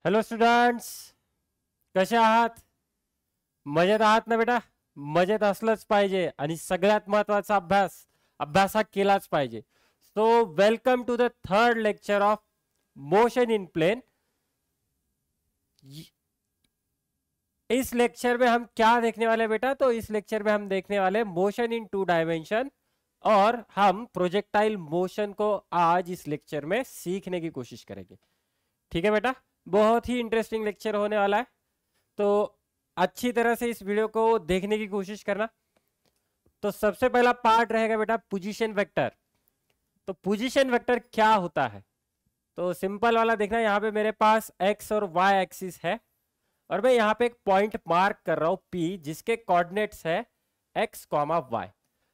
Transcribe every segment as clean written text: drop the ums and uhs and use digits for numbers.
Hello students, कसे आहात? मजेत आहात ना बेटा? मजेत असलंच पाहिजे आणि सगळ्यात महत्त्वाचा अभ्यास हा केलाच पाहिजे. So welcome to the third lecture of motion in plane. इस लेक्चर में हम क्या देखने वाले बेटा? तो इस लेक्चर में हम देखने वाले मोशन इन 2 डायमेंशन और हम प्रोजेक्टाइल मोशन को आज इस लेक्चर में सीखने की कोशिश करेंगे. ठीक है बेटा, बहुत ही इंटरेस्टिंग लेक्चर होने वाला है, तो अच्छी तरह से इस वीडियो को देखने की कोशिश करना. तो सबसे पहला पार्ट रहेगा बेटा पोजीशन वेक्टर. तो पोजीशन वेक्टर क्या होता है? तो सिंपल वाला देखना, यहाँ पे मेरे पास एक्स और वाई एक्सिस है और मैं यहाँ पे एक पॉइंट मार्क कर रहा हूं पी, जिसके कोऑर्डिनेट्स है एक्स कॉमा वाई,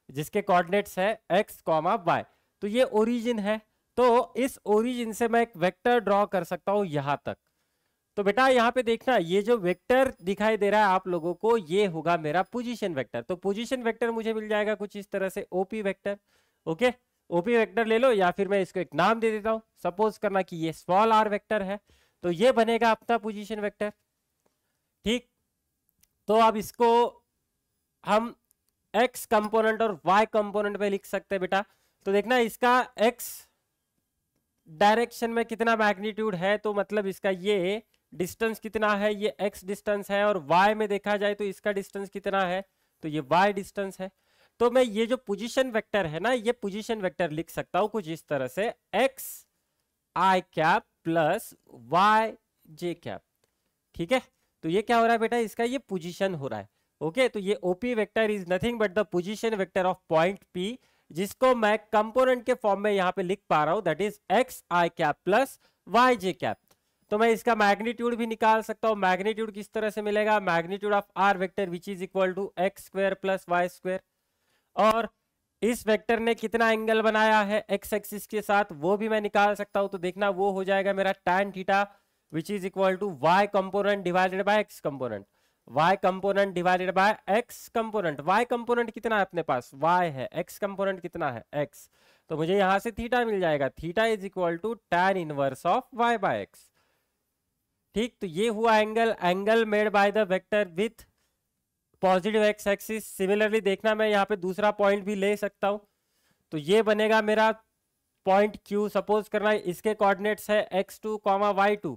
जिसके कोऑर्डिनेट्स है एक्स कॉमा वाई. तो ये ओरिजिन है, तो इस ओरिजिन से मैं एक वेक्टर ड्रॉ कर सकता हूं यहां तक. तो बेटा यहाँ पे देखना, ये जो वेक्टर दिखाई दे रहा है आप लोगों को, ये होगा मेरा पोजीशन वेक्टर. तो पोजीशन वेक्टर मुझे मिल जाएगा कुछ इस तरह से, OP vector. Okay, OP vector ले लो, या फिर मैं इसको एक नाम दे देता हूं. सपोज करना कि ये स्मॉल आर वेक्टर है, तो ये बनेगा अपना पोजीशन वेक्टर. ठीक, तो अब इसको हम एक्स कंपोनेंट और वाई कंपोनेंट में लिख सकते हैं बेटा. तो देखना, इसका एक्स डायरेक्शन में कितना मैग्नीट्यूड है, तो मतलब इसका ये डिस्टेंस कितना है, ये x डिस्टेंस है, और y में देखा जाए तो इसका डिस्टेंस कितना है, तो ये y डिस्टेंस है. तो मैं ये जो पोजीशन वेक्टर है ना, ये पोजीशन वेक्टर लिख सकता हूं कुछ इस तरह से, x i cap plus y j cap. ठीक है, तो ये क्या हो रहा है बेटा? इसका ये पोजीशन हो रहा है. ओके, तो ये OP vector is nothing but the position vector of point P, जिसको मैं कंपोनेंट के फॉर्म में यहां पे लिख पा रहा हूं, that is x i cap plus y j cap. तो मैं इसका मैग्नीट्यूड भी निकाल सकता हूं. मैग्नीट्यूड किस तरह से मिलेगा? Magnitude of r vector which is equal to x square plus y square. और इस वेक्टर ने कितना एंगल बनाया है एक्स एक्सिस के साथ, वो भी मैं निकाल सकता हूं. तो देखना, वो हो जाएगा मेरा tan theta which is equal to y component divided by x component. y component divided by x component. y component कितना है अपने पास? y है. x कंपोनेंट कितना है? x. तो मुझे यहां से थीटा मिल जाएगा. Theta is equal to tan inverse of y by x. ठीक, तो ये हुआ angle made by the vector with positive x axis. Similarly देखना, मैं यहाँ पे दूसरा पॉइंट भी ले सकता हूं. तो ये बनेगा मेरा पॉइंट Q. सपोज करना इसके कोऑर्डिनेट्स है x2 कॉमा y2.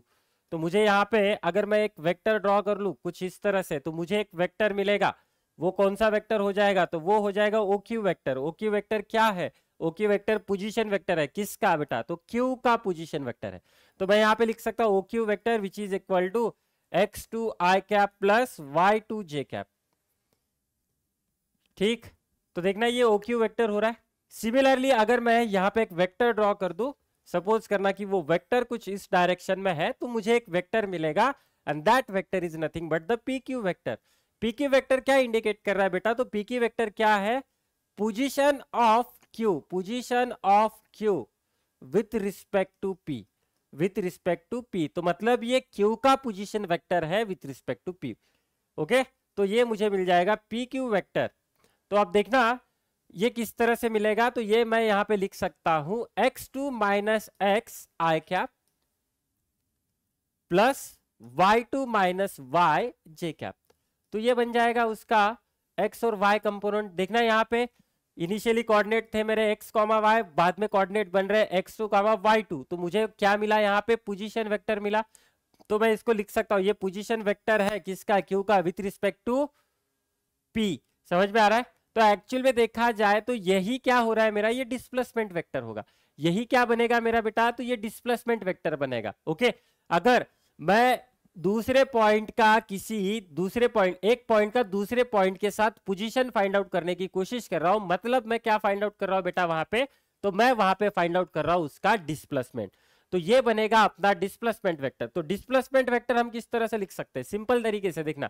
तो मुझे यहाँ पे अगर मैं एक वेक्टर ड्रॉ कर लूं कुछ इस तरह से, तो मुझे एक वेक्टर मिलेगा. वो कौन सा वेक्टर हो जाएगा? तो वो हो जाएगा OQ वेक्टर. OQ वेक्टर क्या है? OQ वेक्टर पोजीशन वेक्टर है. किसका बेटा? तो Q का पोजीशन वेक्टर है. तो मैं यहाँ पे लिख सकता हूँ OQ vector which is equal to x2 i cap plus y2 j cap. ठीक, तो देखना ये OQ वेक्टर हो रहा है. सिमिलरली अगर मैं यहाँ पे एक वेक्टर ड्रॉ कर दूं, सपोज करना कि वो वेक्टर कुछ इस डायरेक्शन में है, तो मुझे एक वेक्टर मिलेगा and that vector is nothing but the PQ vector. PQ vector क्या इंडिकेट कर रहा है बेटा? तो PQ वेक्टर क्या है? Position of Q, position of Q with respect to P, with respect to P. तो मतलब ये Q का पोजीशन वेक्टर है with respect to P. Okay, तो ये मुझे मिल जाएगा PQ वेक्टर. तो अब देखना ये किस तरह से मिलेगा. तो ये मैं यहां पे लिख सकता हूं x2 minus x i cap plus y2 minus y j cap. तो ये बन जाएगा उसका x और y कंपोनेंट. देखना यहाँ पे इनिशियली कोऑर्डिनेट थे मेरे x कॉमा वाई, बाद में कोऑर्डिनेट बन रहे x2 कॉमा y2. तो मुझे क्या मिला? यहाँ पे पोजीशन वेक्टर मिला. तो मैं इसको लिख सकता हूं, ये पोजीशन वेक्टर है किसका? Q का विथ रिस्पेक्ट टू P. समझ में आ रहा है? तो एक्चुअल में देखा जाए तो यही क्या हो रहा है मेरा? ये डिस्प्लेसमेंट वेक्टर होगा. यही क्या बनेगा मेरा बेटा? तो ये डिस्प्लेसमेंट वेक्टर बनेगा. ओके, अगर मैं दूसरे पॉइंट का किसी दूसरे पॉइंट, एक पॉइंट का दूसरे पॉइंट के साथ पोजीशन फाइंड आउट करने की कोशिश कर रहा हूं, मतलब मैं क्या फाइंड आउट कर रहा हूं बेटा वहां पे? तो मैं वहां पे फाइंड आउट कर रहा हूं उसका डिस्प्लेसमेंट. तो ये बनेगा अपना डिस्प्लेसमेंट वेक्टर. तो डिस्प्लेसमेंट वेक्टर हम किस तरह से लिख सकते हैं? सिंपल तरीके से देखना,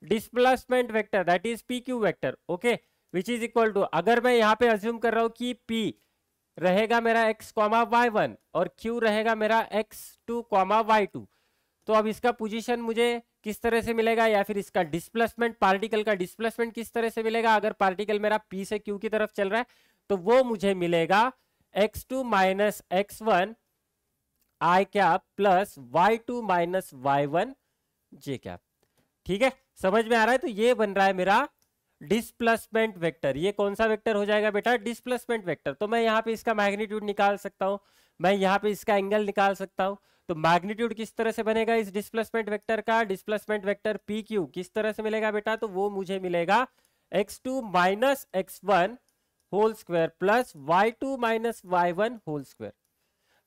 displacement vector that is PQ vector. Okay, which is equal to, अगर मैं यहाँ पे अज्यूम कर रहा हूं कि P रहेगा मेरा x कॉमा y1 और Q रहेगा मेरा x2 कॉमा y2. तो अब इसका पोजीशन मुझे किस तरह से मिलेगा, या फिर इसका डिस्प्लेसमेंट, पार्टिकल का डिस्प्लेसमेंट किस तरह से मिलेगा? अगर पार्टिकल मेरा P से Q की तरफ चल रहा है तो वो मुझे मिलेगा x2 minus x1 i cap plus y2 minus y1 j cap. ठीक है, समझ में आ रहा है? तो ये बन रहा है मेरा डिस्प्लेसमेंट वेक्टर। ये कौन सा वेक्टर हो जाएगा बेटा? Displacement vector. तो मैं यहाँ पे इसका मैग्नीट्यूड निकाल सकता हूँ, मैं यहाँ पे इसका एंगल निकाल सकता हूँ। तो मैग्नीट्यूड किस तरह से बनेगा इस डिस्प्लेसमेंट वेक्टर का? डिस्प्लेसमेंट वेक्टर पी क्यू किस तरह से मिलेगा बेटा? तो वो मुझे मिलेगा x2 minus x1 whole square plus y2 minus y1 whole square.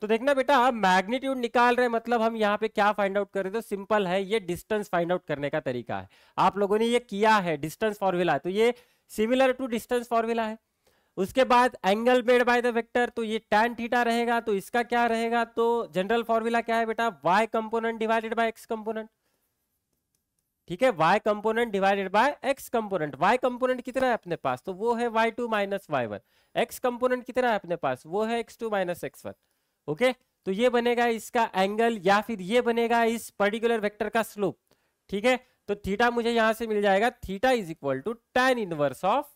तो देखना बेटा, हम मैग्नीट्यूड निकाल रहे हैं, मतलब हम यहाँ पे क्या फाइंड आउट कर रहे हैं? तो सिंपल है, ये डिस्टेंस फाइंड आउट करने का तरीका है। आप लोगों ने ये किया है, डिस्टेंस फॉर्मूला, तो ये सिमिलर टू डिस्टेंस फॉर्मूला है। उसके बाद angle made by the vector, तो ये tan थीटा रहेगा। तो इसका क्या रहेगा? तो जनरल फॉर्मूला क्या है बेटा? y component divided by x component. ठीक है, y component divided by x component. y component कितना है अपने पास? तो वो है y2 minus y1। x component कितना है अपने पास? वो है x2 माइनस x1। ओके, तो ये बनेगा इसका एंगल, या फिर ये बनेगा इस पर्टिकुलर वेक्टर का स्लोप। ठीक है, तो थीटा मुझे यहां से मिल जाएगा, theta is equal to tan inverse of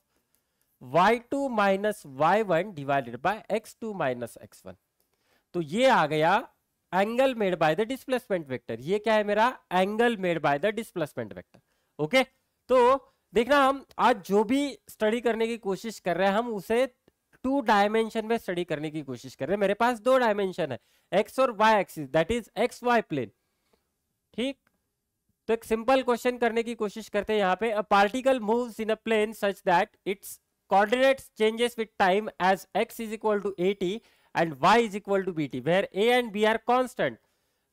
y2 minus y1 divided by x2 minus x1। तो ये आ गया angle made by the displacement vector. ये क्या है मेरा? Angle made by the displacement vector. Okay, तो देखना, हम आज जो भी स्टडी करने की कोशिश कर रहे हैं, हम उसे 2 डायमेंशन में स्टडी करने की कोशिश कर रहे हैं। मेरे पास 2 डायमेंशन है, एक्स और y axis, that is x y plane. ठीक, तो एक सिंपल क्वेश्चन करने की कोशिश करते हैं यहाँ पे। A particle moves in a plane such that its coordinates changes with time as x is equal to at and y is equal to bt, where a and b are constant.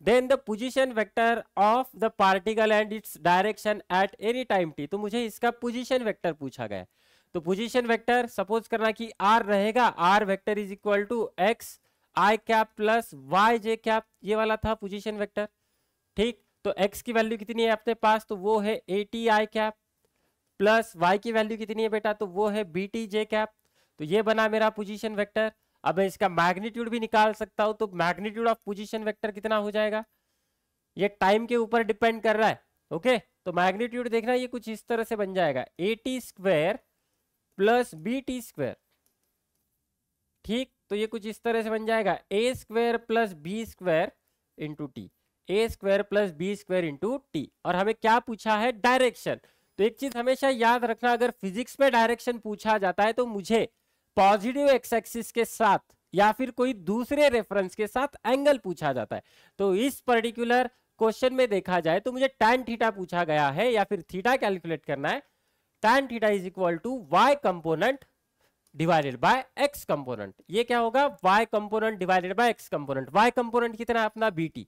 Then the position vector of the particle and its direction at any time t। तो मुझे इसका position vector पूछा गया है। तो position vector suppose करना कि r रहेगा, r vector is equal to x i cap plus y j cap, ये वाला था पोजीशन वेक्टर। ठीक, तो x की वैल्यू कितनी है अपने पास? तो वो है 80 आई कैप प्लस y की वैल्यू कितनी है बेटा? तो वो है bt जे कैप। तो ये बना मेरा पोजीशन वेक्टर। अब मैं इसका मैग्नीट्यूड भी निकाल सकता हूं। तो मैग्नीट्यूड ऑफ पोजीशन वेक्टर कितना हो जाएगा? ये टाइम के ऊपर डिपेंड कर रहा है। ओके, तो मैग्नीट्यूड देखना, ये कुछ इस तरह से बन जाएगा, 80 स्क्वायर प्लस bt स्क्वायर। ठीक, तो ये कुछ इस तरह से बन जाएगा a square plus b square into t, a square plus b square into t. और हमें क्या पूछा है? डायरेक्शन। तो एक चीज हमेशा याद रखना, अगर फिजिक्स में डायरेक्शन पूछा जाता है तो मुझे पॉजिटिव एक्स एक्सिस के साथ या फिर कोई दूसरे रेफरेंस के साथ एंगल पूछा जाता है। तो इस पर्टिकुलर क्वेश्चन में देखा जाए तो मुझे tan थीटा पूछा गया है, या फिर थीटा कैलकुलेट करना है। tan theta is equal to y component divided by x component. ये क्या होगा? y component divided by x component. y component कितना है अपना? bt।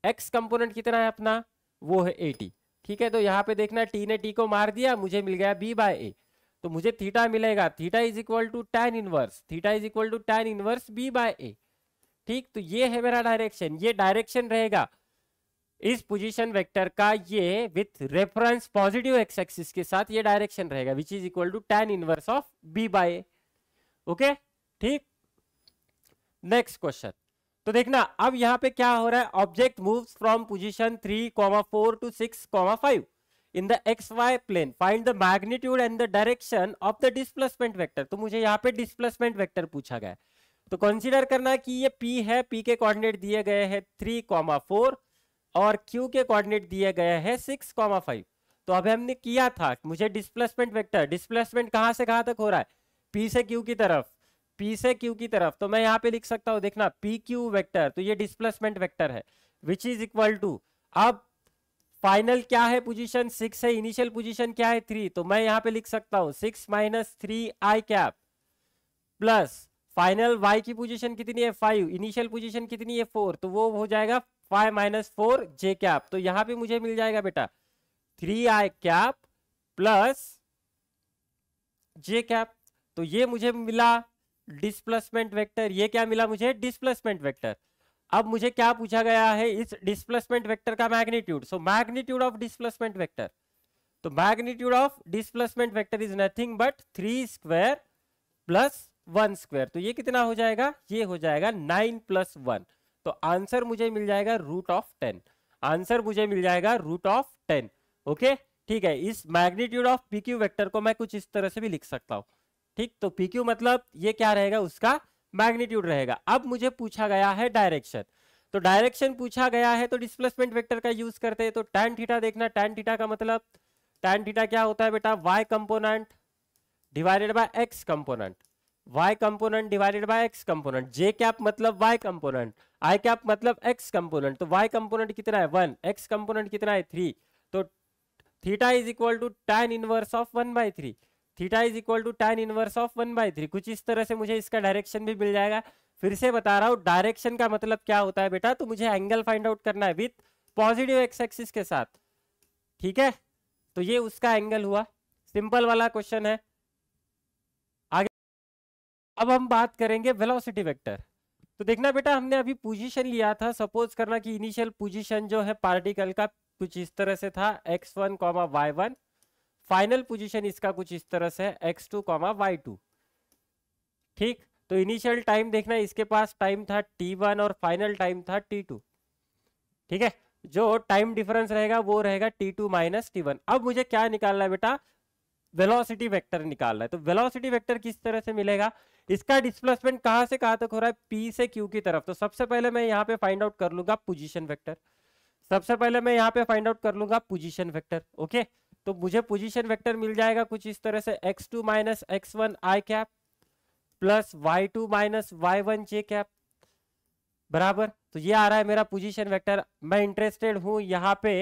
x कंपोनेंट कितना है अपना? वो है 80। ठीक है, तो यहाँ पे देखना, t ने t को मार दिया, मुझे मिल गया b बाय a। तो मुझे थीटा मिलेगा, theta is equal to tan inverse, theta is equal to tan inverse b by a। ठीक, तो ये है मेरा डायरेक्शन। ये डायरेक्शन रहेगा इस पोजीशन वेक्टर का, ये with reference positive x axis के साथ ये डायरेक्शन रहेगा, which is equal to tan inverse of b by a। Okay, ठीक, नेक्स्ट क्वेश्चन। तो देखना, अब यहाँ पे क्या हो रहा है? Object moves from position 3,4 to 6,5 in the xy plane. Find the magnitude and the direction of the displacement vector। तो मुझे यहाँ पे डिस्प्लेसमेंट वेक्टर पूछा गया है। तो कंसीडर करना कि ये p है, p के कोऑर्डिनेट दिए गए हैं 3,4 और q के कोऑर्डिनेट दिए गए हैं 6,5। तो अभी हमने किया था, मुझे डिस्प्लेसमेंट वेक्टर, डिस्प्लेसमेंट कहां से कहां तक हो रहा है? p से q की तरफ, p से q की तरफ। तो मैं यहाँ पे लिख सकता हूँ, देखना, p q वेक्टर, तो ये डिस्प्लेसमेंट वेक्टर है, विच इज इक्वल टू, अब फाइनल क्या है? पोजीशन 6 है, इनिशियल पोजीशन क्या है? 3। तो मैं यहाँ पे लिख सकता हूँ 6 माइनस 3 आई कैप प्लस फाइनल y की पोजीशन कितनी है? 5, इनिशियल पोजीशन कितनी है? 4, तो वो हो जाएगा 5 माइनस 4 जे कैप। तो यहाँ पे मुझे मिल जाएगा बेटा 3 आई कैप प्लस जे कैप। तो ये मुझे मिला डिस्प्लेसमेंट वेक्टर। ये क्या मिला मुझे? Displacement vector. अब मुझे क्या पूछा गया है? इस डिस्प्लेसमेंट वेक्टर का magnitude. So magnitude of displacement vector, तो magnitude of displacement vector is nothing but 3 square plus 1 square. तो ये कितना हो जाएगा? ये हो जाएगा 9 प्लस 1। तो आंसर मुझे मिल जाएगा रूट ऑफ 10। आंसर मुझे मिल जाएगा रूट ऑफ 10। ओके, ठीक है। इस मैग्नीट्यूड ऑफ पीक्यू वेक्टर को मैं कुछ इस तरह से भी लिख सकता हूं। ठीक, तो पीक्यू मतलब ये क्या रहेगा? उसका मैग्नीट्यूड रहेगा। अब मुझे पूछा गया है डायरेक्शन। तो डायरेक्शन पूछा गया है तो डिस्प्लेसमेंट वेक्टर का यूज करते हैं। तो tan थीटा देखना, tan थीटा का मतलब tan थीटा क्या होता है बेटा, y component divided by x component, y component divided by x component, j cap मतलब y कंपोनेंट, i कैप मतलब x कंपोनेंट। तो y कंपोनेंट कितना है 1, x कंपोनेंट कितना है 3, तो theta is equal to tan inverse of 1/3, theta is equal to tan inverse of 1/3। कुछ इस तरह से मुझे इसका डायरेक्शन भी मिल जाएगा। फिर से बता रहा हूं डायरेक्शन का मतलब क्या होता है बेटा, तो मुझे एंगल फाइंड आउट करना है विथ पॉजिटिव एक्स एक्सिस के साथ, ठीक है। तो ये उसका एंगल हुआ, सिंपल वाला क्वेश्चन है। आगे अब हम बात करेंगे वेलोसिटी वेक्टर। तो देखना बेटा हमने अभी पोजीशन लिया था, सपोज करना कि इनिशियल पोजीशन जो है पार्टिकल का कुछ इस तरह से था x1, y1, फाइनल पोजीशन इसका कुछ इस तरह से x2, y2, ठीक। तो इनिशियल टाइम देखना, इसके पास टाइम था t1 और फाइनल टाइम था t2, ठीक है। जो टाइम डिफरेंस रहेगा वो रहेगा t2 माइनस t1। अब मुझे क्या निकालना है बेटा, वेलोसिटी वेक्टर निकालना है। तो वेलोसिटी वेक्टर किस तरह से मिलेगा, इसका डिस्प्लेसमेंट कहां से कहां तक हो रहा है, p से q की तरफ। तो सबसे पहले मैं यहाँ पे फाइंड आउट कर लूंगा पोजीशन वेक्टर, सबसे पहले मैं यहाँ पे फाइंड आउट कर लूंगा पोजीशन वेक्टर, ओके। तो मुझे पोजीशन वेक्टर मिल जाएगा कुछ इस तरह से x2 minus x1 i cap plus y2 minus y1 j cap बराबर। तो ये आ रहा है मेरा पोजीशन वेक्टर। मैं इंटरेस्टेड हूं यहाँ पे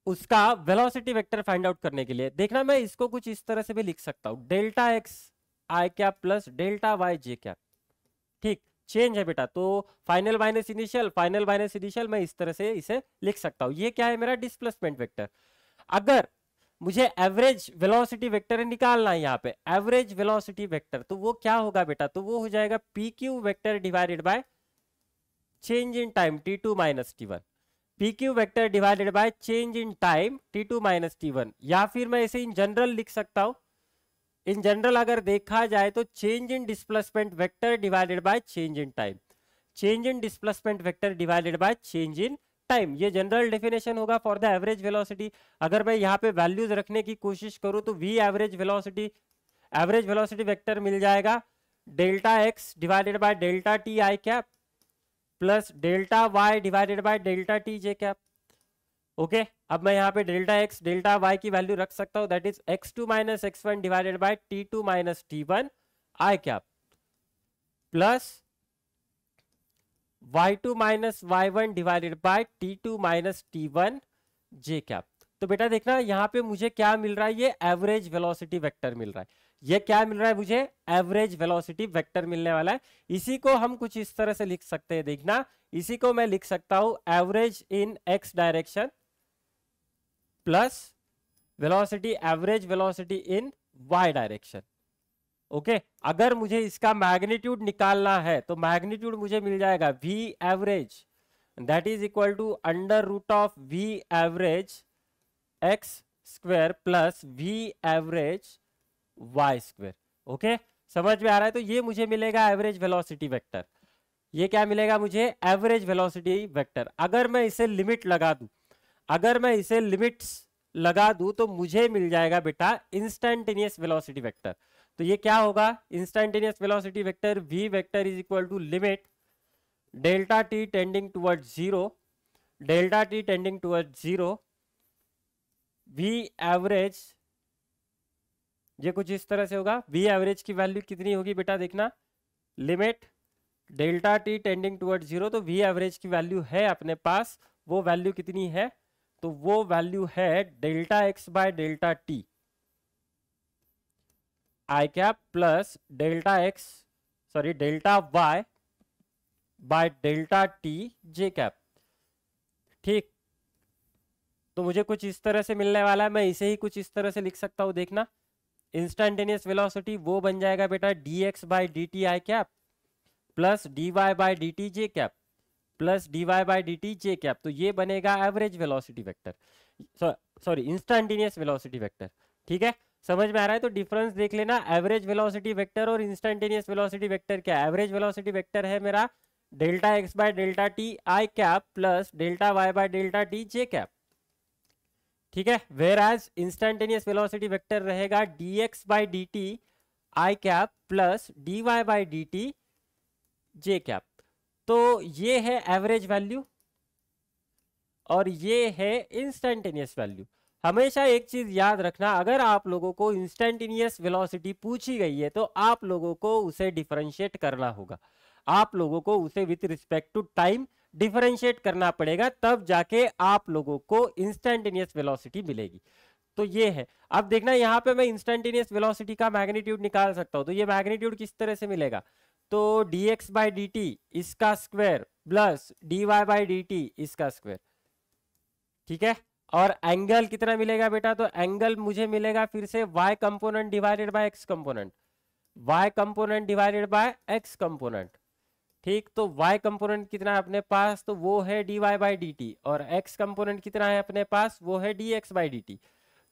उसका वेलोसिटी वेक्टर फाइंड आउट करने के लिए। देखना मैं इसको कुछ इस तरह से भी लिख सकता हूं, delta x i cap plus delta Y j cap, ठीक। चेंज है बेटा, तो final minus initial, final minus initial, मैं इस तरह से इसे लिख सकता हूं। ये क्या है मेरा डिस्प्लेसमेंट वेक्टर। अगर मुझे एवरेज वेलोसिटी वेक्टर निकालना है यहाँ पे, एवरेज वेलोसिटी वेक्टर, तो वो क्या होगा बेटा, तो वो हो जाएगा P Q vector divided by change in time t2 minus t1, P Q vector divided by change in time t2 minus t1। या फिर मैं इसे इन जनरल लिख सकता हूं, इन जनरल अगर देखा जाए तो change in displacement vector divided by change in time, change in displacement vector divided by change in time. ये जनरल डेफिनेशन होगा फॉर द एवरेज वेलोसिटी। अगर मैं यहाँ पे वैल्यूज रखने की कोशिश करूं तो वी एवरेज वेलोसिटी वेक्टर मिल जाएगा delta x divided by delta t i cap plus delta y divided by delta t j cap, okay. अब मैं यहाँ पे डेल्टा एक्स डेल्टा वाई की वैल्यू रख सकता हूँ, that is x2 minus x1 divided by t2 minus t1 i cap plus y2 minus y1 divided by t2 minus t1 j cap. तो बेटा देखना यहाँ पे मुझे क्या मिल रहा है, ये एवरेज वेलोसिटी वेक्टर मिल रहा है। ये क्या मिल रहा है मुझे, एवरेज वेलोसिटी वेक्टर मिलने वाला है। इसी को हम कुछ इस तरह से लिख सकते हैं, देखना इसी को मैं लिख सकता हूं average in x direction plus velocity, average velocity in y direction, okay. अगर मुझे इसका मैग्नीट्यूड निकालना है तो मैग्नीट्यूड मुझे मिल जाएगा v average that is equal to under root of v average x square plus v average y square, okay. समझ में आ रहा है। तो ये मुझे मिलेगा एवरेज वेलोसिटी वेक्टर, ये क्या मिलेगा मुझे, एवरेज वेलोसिटी वेक्टर। अगर मैं इसे लिमिट लगा दूं, अगर मैं इसे लिमिट्स लगा दूं तो मुझे मिल जाएगा बेटा इंस्टैन्टेनियस वेलोसिटी वेक्टर। तो ये क्या होगा, instantaneous velocity vector v vector is equal to limit delta t tending toward zero, delta t tending toward zero, v average, ये कुछ इस तरह से होगा। v एवरेज की वैल्यू कितनी होगी बेटा, देखना limit delta t tending toward zero, तो v एवरेज की वैल्यू है अपने पास, वो वैल्यू कितनी है, तो वो वैल्यू है delta x bye delta t i cap plus delta x, sorry delta y bye delta t j cap, ठीक। तो मुझे कुछ इस तरह से मिलने वाला है, मैं इसे ही कुछ इस तरह से लिख सकता हूं, देखना इंस्टैन्टेनियस वेलोसिटी वो बन जाएगा बेटा dx by dt i cap plus dy by dt j cap plus dy by dt j cap. तो ये बनेगा average velocity vector, sorry instantaneous velocity vector, ठीक है। समझ में आ रहा है। तो डिफरेंस देख लेना, एवरेज वेलोसिटी वेक्टर और इंस्टैन्टेनियस वेलोसिटी वेक्टर क्या है। एवरेज वेलोसिटी वेक्टर है मेरा delta x by delta t i cap plus delta y by delta t j cap, ठीक है। Whereas instantaneous velocity vector रहेगा dx by dt i cap plus dy by dt j cap. तो ये है average value और ये है instantaneous value. हमेशा एक चीज याद रखना, अगर आप लोगों को इंस्टेंटेनियस वेलोसिटी पूछी गई है तो आप लोगों को उसे डिफरेंशिएट करना होगा, आप लोगों को उसे with respect to time differentiate करना पड़ेगा, तब जाके आप लोगों को इंस्टेंटेनियस वेलोसिटी मिलेगी। तो ये है। अब देखना यहाँ पे मैं इंस्टेंटेनियस वेलोसिटी का मैग्नीट्यूड निकाल सकता हूं, तो ये मैग्नीट्यूड किस तरह से मिलेगा, तो dx बाई डी टी इसका square plus dy by d T इसका स्क्वायर, ठीक है। और एंगल कितना मिलेगा बेटा, तो एंगल मुझे मिलेगा फिर से y component divided by x component, y component divided by x component, ठीक। तो y कंपोनेंट कितना है अपने पास, तो वो है dy बाई डी टी, और x कंपोनेंट कितना है अपने पास, वो है dx बाई डी टी।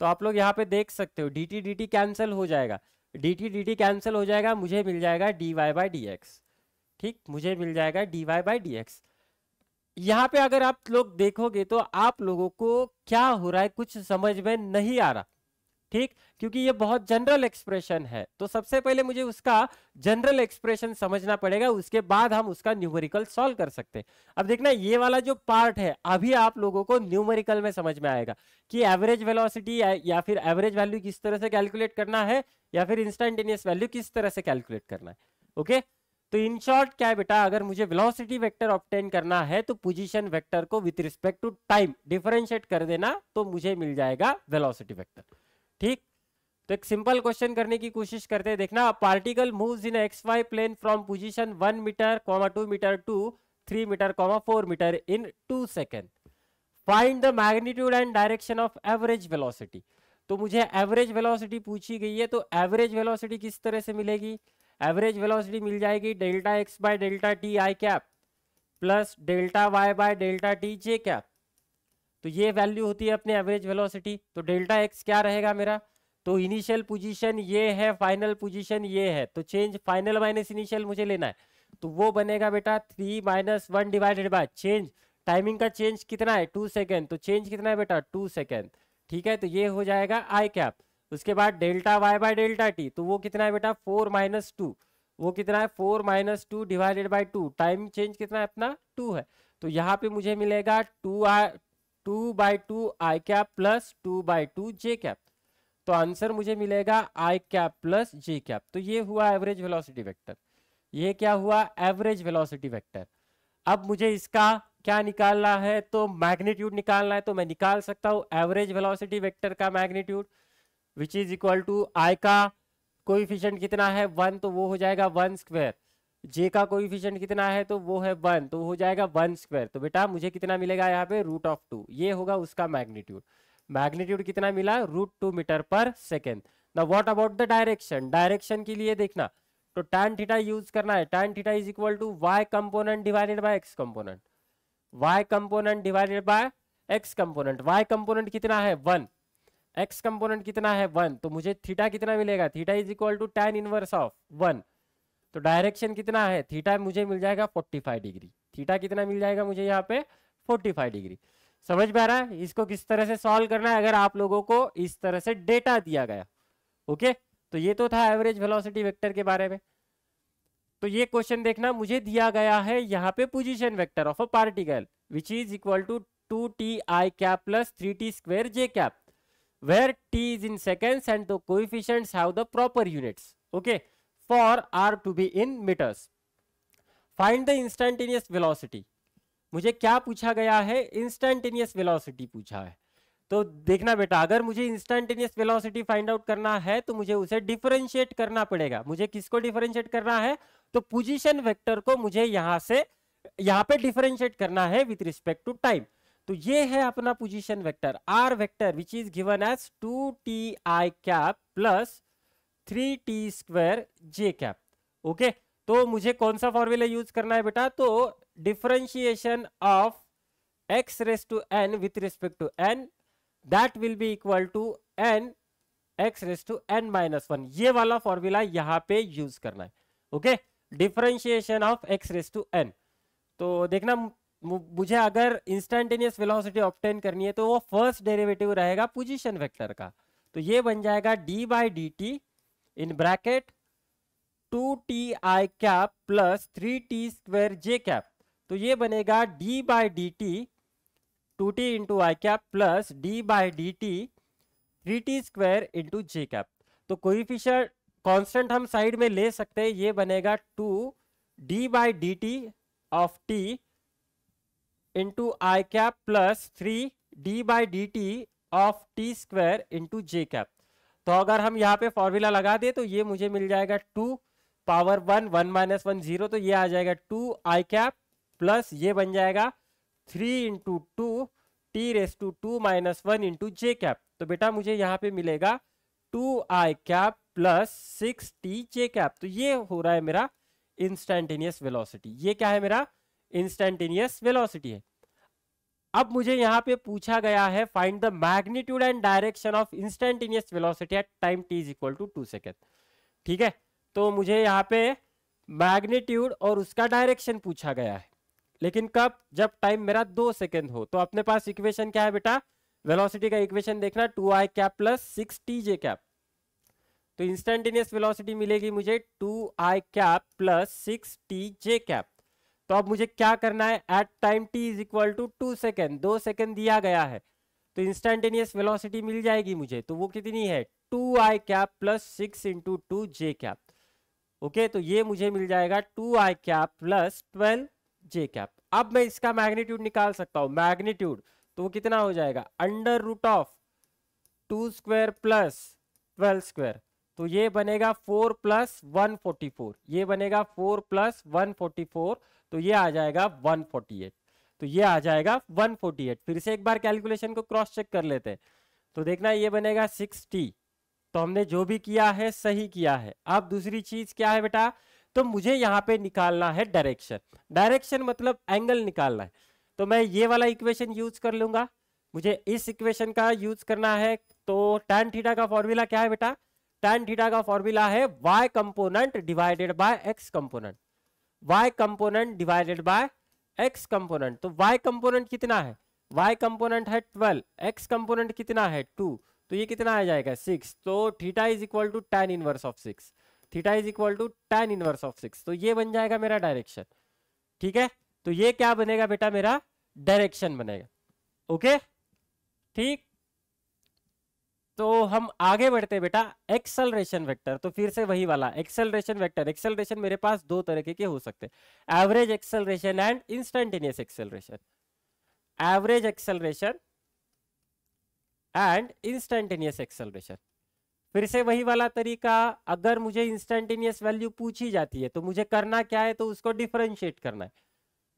तो आप लोग यहाँ पे देख सकते हो dt dt कैंसिल हो जाएगा, dt dt कैंसिल हो जाएगा, मुझे मिल जाएगा dy बाई डी एक्स, ठीक, मुझे मिल जाएगा dy बाई डी एक्स। यहाँ पे अगर आप लोग देखोगे तो आप लोगों को क्या हो रहा है कुछ समझ में नहीं आ रहा, ठीक, क्योंकि ये बहुत जनरल एक्सप्रेशन है। तो सबसे पहले मुझे उसका जनरल एक्सप्रेशन समझना पड़ेगा, उसके बाद हम उसका न्यूमेरिकल सॉल्व कर सकते हैं। अब देखना ये वाला जो पार्ट है अभी आप लोगों को न्यूमेरिकल में समझ में आएगा कि एवरेज वेलोसिटी या फिर एवरेज वैल्यू किस तरह से कैलकुलेट करना है, या फिर इंस्टेंटेनियस वैल्यू किस तरह से कैलकुलेट करना है। ओके, तो इन शॉर्ट क्या है बेटा, अगर मुझे वेलोसिटी वेक्टर ऑब्टेन करना है तो पोजीशन वेक्टर को with respect to time differentiate कर देना, तो मुझे मिल जाएगा वेलोसिटी वेक्टर, ठीक। तो एक सिंपल क्वेश्चन करने की कोशिश करते हैं। देखना, particle moves in x y plane from position 1 metre 2 metre to 3 metre 4 metre in 2 second, find the magnitude and direction of average velocity. तो मुझे एवरेज वेलोसिटी पूछी गई है, तो एवरेज वेलोसिटी किस तरह से मिलेगी, एवरेज वेलोसिटी मिल जाएगी delta x by delta t i cap plus delta y by delta t j cap. तो ये वैल्यू होती है अपने एवरेज वेलोसिटी। तो डेल्टा एक्स क्या रहेगा मेरा, तो इनिशियल पोजीशन ये है, फाइनल पोजीशन ये है, तो चेंज फाइनल माइनस इनिशियल मुझे लेना है, तो वो बनेगा बेटा 3 minus 1 divided by change, timing का चेंज कितना है 2 सेकेंड, तो चेंज कितना है बेटा 2 सेकेंड, ठीक है। तो ये हो जाएगा आई कैप। उसके बाद delta y by delta t, तो वो कितना है बेटा 4 माइनस 2, वो कितना है 4 minus 2 divided by 2, time change कितना है अपना 2 है। तो यहाँ पे मुझे मिलेगा 2 by 2 I cap plus 2 by 2 J cap. तो आंसर मुझे मिलेगा आई कैप प्लस जे कैप। तो ये हुआ एवरेज वेलोसिटी वेक्टर, ये क्या हुआ एवरेज वेलोसिटी वेक्टर। अब मुझे इसका क्या निकालना है, तो मैग्नीट्यूड निकालना है। तो मैं निकाल सकता हूं एवरेज वेलोसिटी वेक्टर का magnitude which is equal to i का कोएफिशिएंट कितना है 1, तो वो हो जाएगा 1 स्क्वायर, जे का कोएफिशिएंट कितना है तो वो है 1, तो हो जाएगा 1 स्क्वायर। तो बेटा मुझे कितना मिलेगा यहाँ पे √2, ये होगा उसका मैग्नीट्यूड। मैग्नीट्यूड कितना मिला √2 metre per second. Now what about the direction, direction के लिए देखना तो tan थीटा यूज करना है, tan theta is equal to y component divided by x component, y component divided by x component. y component कितना है 1, x component कितना है 1, तो मुझे थीटा कितना मिलेगा, theta is equal to tan inverse of 1। तो डायरेक्शन कितना है थीटा, मुझे मिल जाएगा 45 डिग्री, थीटा कितना मिल जाएगा मुझे यहाँ पे 45 डिग्री। समझ में आ रहा है इसको किस तरह से सॉल्व करना है, अगर आप लोगों को इस तरह से डेटा दिया गया। ओके, तो ये तो था एवरेज वेलोसिटी वेक्टर के बारे में। तो ये क्वेश्चन देखना, मुझे दिया गया है यहाँ पे position vector of a particle which is equal to 2t i cap plus 3t square j cap, where t is in seconds and the coefficients have the proper units, okay, for r to be in meters. Find the instantaneous velocity. मुझे क्या पूछा गया है, instantaneous velocity पूछा है। तो देखना बेटा, अगर मुझे इंस्टेंटेनियस वेलोसिटी फाइंड आउट करना है तो मुझे उसे डिफरेंशिएट करना पड़ेगा। मुझे किसको डिफरेंशिएट करना है, तो पोजीशन वेक्टर को मुझे यहां से यहां पे डिफरेंशिएट करना है विथ रिस्पेक्ट टू टाइम। तो ये है अपना position vector r vector which is given as 2t i cap plus 3t square j cap. Okay, तो मुझे कौन सा फॉर्मूला यूज करना है बेटा, तो differentiation of x raise to n with respect to n, that will be equal to n x raise to n minus 1, ये वाला फॉर्मूला यहां पे यूज करना है। Okay, differentiation of x raise to n। तो देखना, मुझे अगर इंस्टेंटेनियस वेलोसिटी ऑब्टेन करनी है तो वो फर्स्ट डेरिवेटिव रहेगा पोजीशन वेक्टर का, तो ये बन जाएगा d by d T in bracket 2ti plus 3t² तो ये बनेगा d by d T 2t into I cap plus d by d T 3t² into j cap. तो कोइफिशिएंट कांस्टेंट हम साइड में ले सकते हैं, ये बनेगा 2d by d T of t into I cap plus 3d by d T of t² into j cap. तो अगर हम यहाँ पे फॉर्मूला लगा दे तो ये मुझे मिल जाएगा 2 पावर 1 1 माइनस 1 0, तो ये आ जाएगा 2i कैप प्लस ये बन जाएगा 3 into 2 t raise to 2 minus 1 into j cap. तो बेटा मुझे यहाँ पे मिलेगा 2i कैप प्लस 6t जे कैप। तो ये हो रहा है मेरा इंस्टेंटेनियस वेलोसिटी। ये क्या है? मेरा इंस्टेंटेनियस वेलोसिटी है। अब मुझे यहाँ पे पूछा गया है find the magnitude and direction of instantaneous velocity at time t is equal to 2 second. ठीक है, तो मुझे यहाँ पे मैग्नीट्यूड और उसका डायरेक्शन पूछा गया है, लेकिन कब? जब टाइम मेरा 2 सेकेंड हो। तो अपने पास इक्वेशन क्या है बेटा? वेलोसिटी का इक्वेशन देखना, 2i कैप प्लस 6t जे कैप। तो इंस्टेंटेनियस वेलोसिटी मिलेगी मुझे 2i कैप प्लस 6t जे कैप। तो अब मुझे क्या करना है? At time t is equal to 2 second, 2 second दिया गया है, तो इंस्टेंटेनियस वेलोसिटी मिल जाएगी मुझे। तो वो कितनी है? 2i कैप प्लस 6 इंटू 2 जे कैप। ओके, तो ये मुझे मिल जाएगा 2i कैप प्लस 12 जे कैप। अब मैं इसका मैग्नीट्यूड निकाल सकता हूं। मैग्नीट्यूड तो वो कितना हो जाएगा? Under root of 2² plus 12²। तो ये बनेगा 4 प्लस 144, ये बनेगा 4 प्लस 144, तो ये आ जाएगा 148। तो ये आ जाएगा 148। फिर से एक बार कैलकुलेशन को क्रॉस चेक कर लेते हैं। तो देखना ये बनेगा 6t। तो हमने जो भी किया है सही किया है। अब दूसरी चीज क्या है बेटा? तो मुझे यहाँ पे निकालना है डायरेक्शन। डायरेक्शन मतलब एंगल निकालना है। तो मैं ये वाला इक्वेशन यूज कर लूंगा। मुझे इस इक्वेशन का यूज करना है। तो tan थीटा का फॉर्मूला क्या है बेटा? tan थीटा का फॉर्मूला है y component divided by x component. y component divided by x component. तो y कंपोनेंट कितना है? y कंपोनेंट है 12, x कंपोनेंट कितना है? 2, तो ये कितना आ जाएगा? 6। तो theta is equal to tan inverse of 6। Theta is equal to tan inverse of 6। तो ये बन जाएगा मेरा डायरेक्शन। ठीक है, तो ये क्या बनेगा बेटा? मेरा डायरेक्शन बनेगा। ओके, ठीक। तो हम आगे बढ़ते हैं बेटा। एक्सेलरेशन वेक्टर, तो फिर से वही वाला एक्सेलरेशन वेक्टर। एक्सेलरेशन मेरे पास दो तरह के हो सकते हैं, average acceleration and instantaneous acceleration. Average acceleration and instantaneous acceleration. फिर से वही वाला तरीका, अगर मुझे इंस्टेंटेनियस वैल्यू पूछी जाती है तो मुझे करना क्या है? तो उसको डिफरेंशिएट करना है।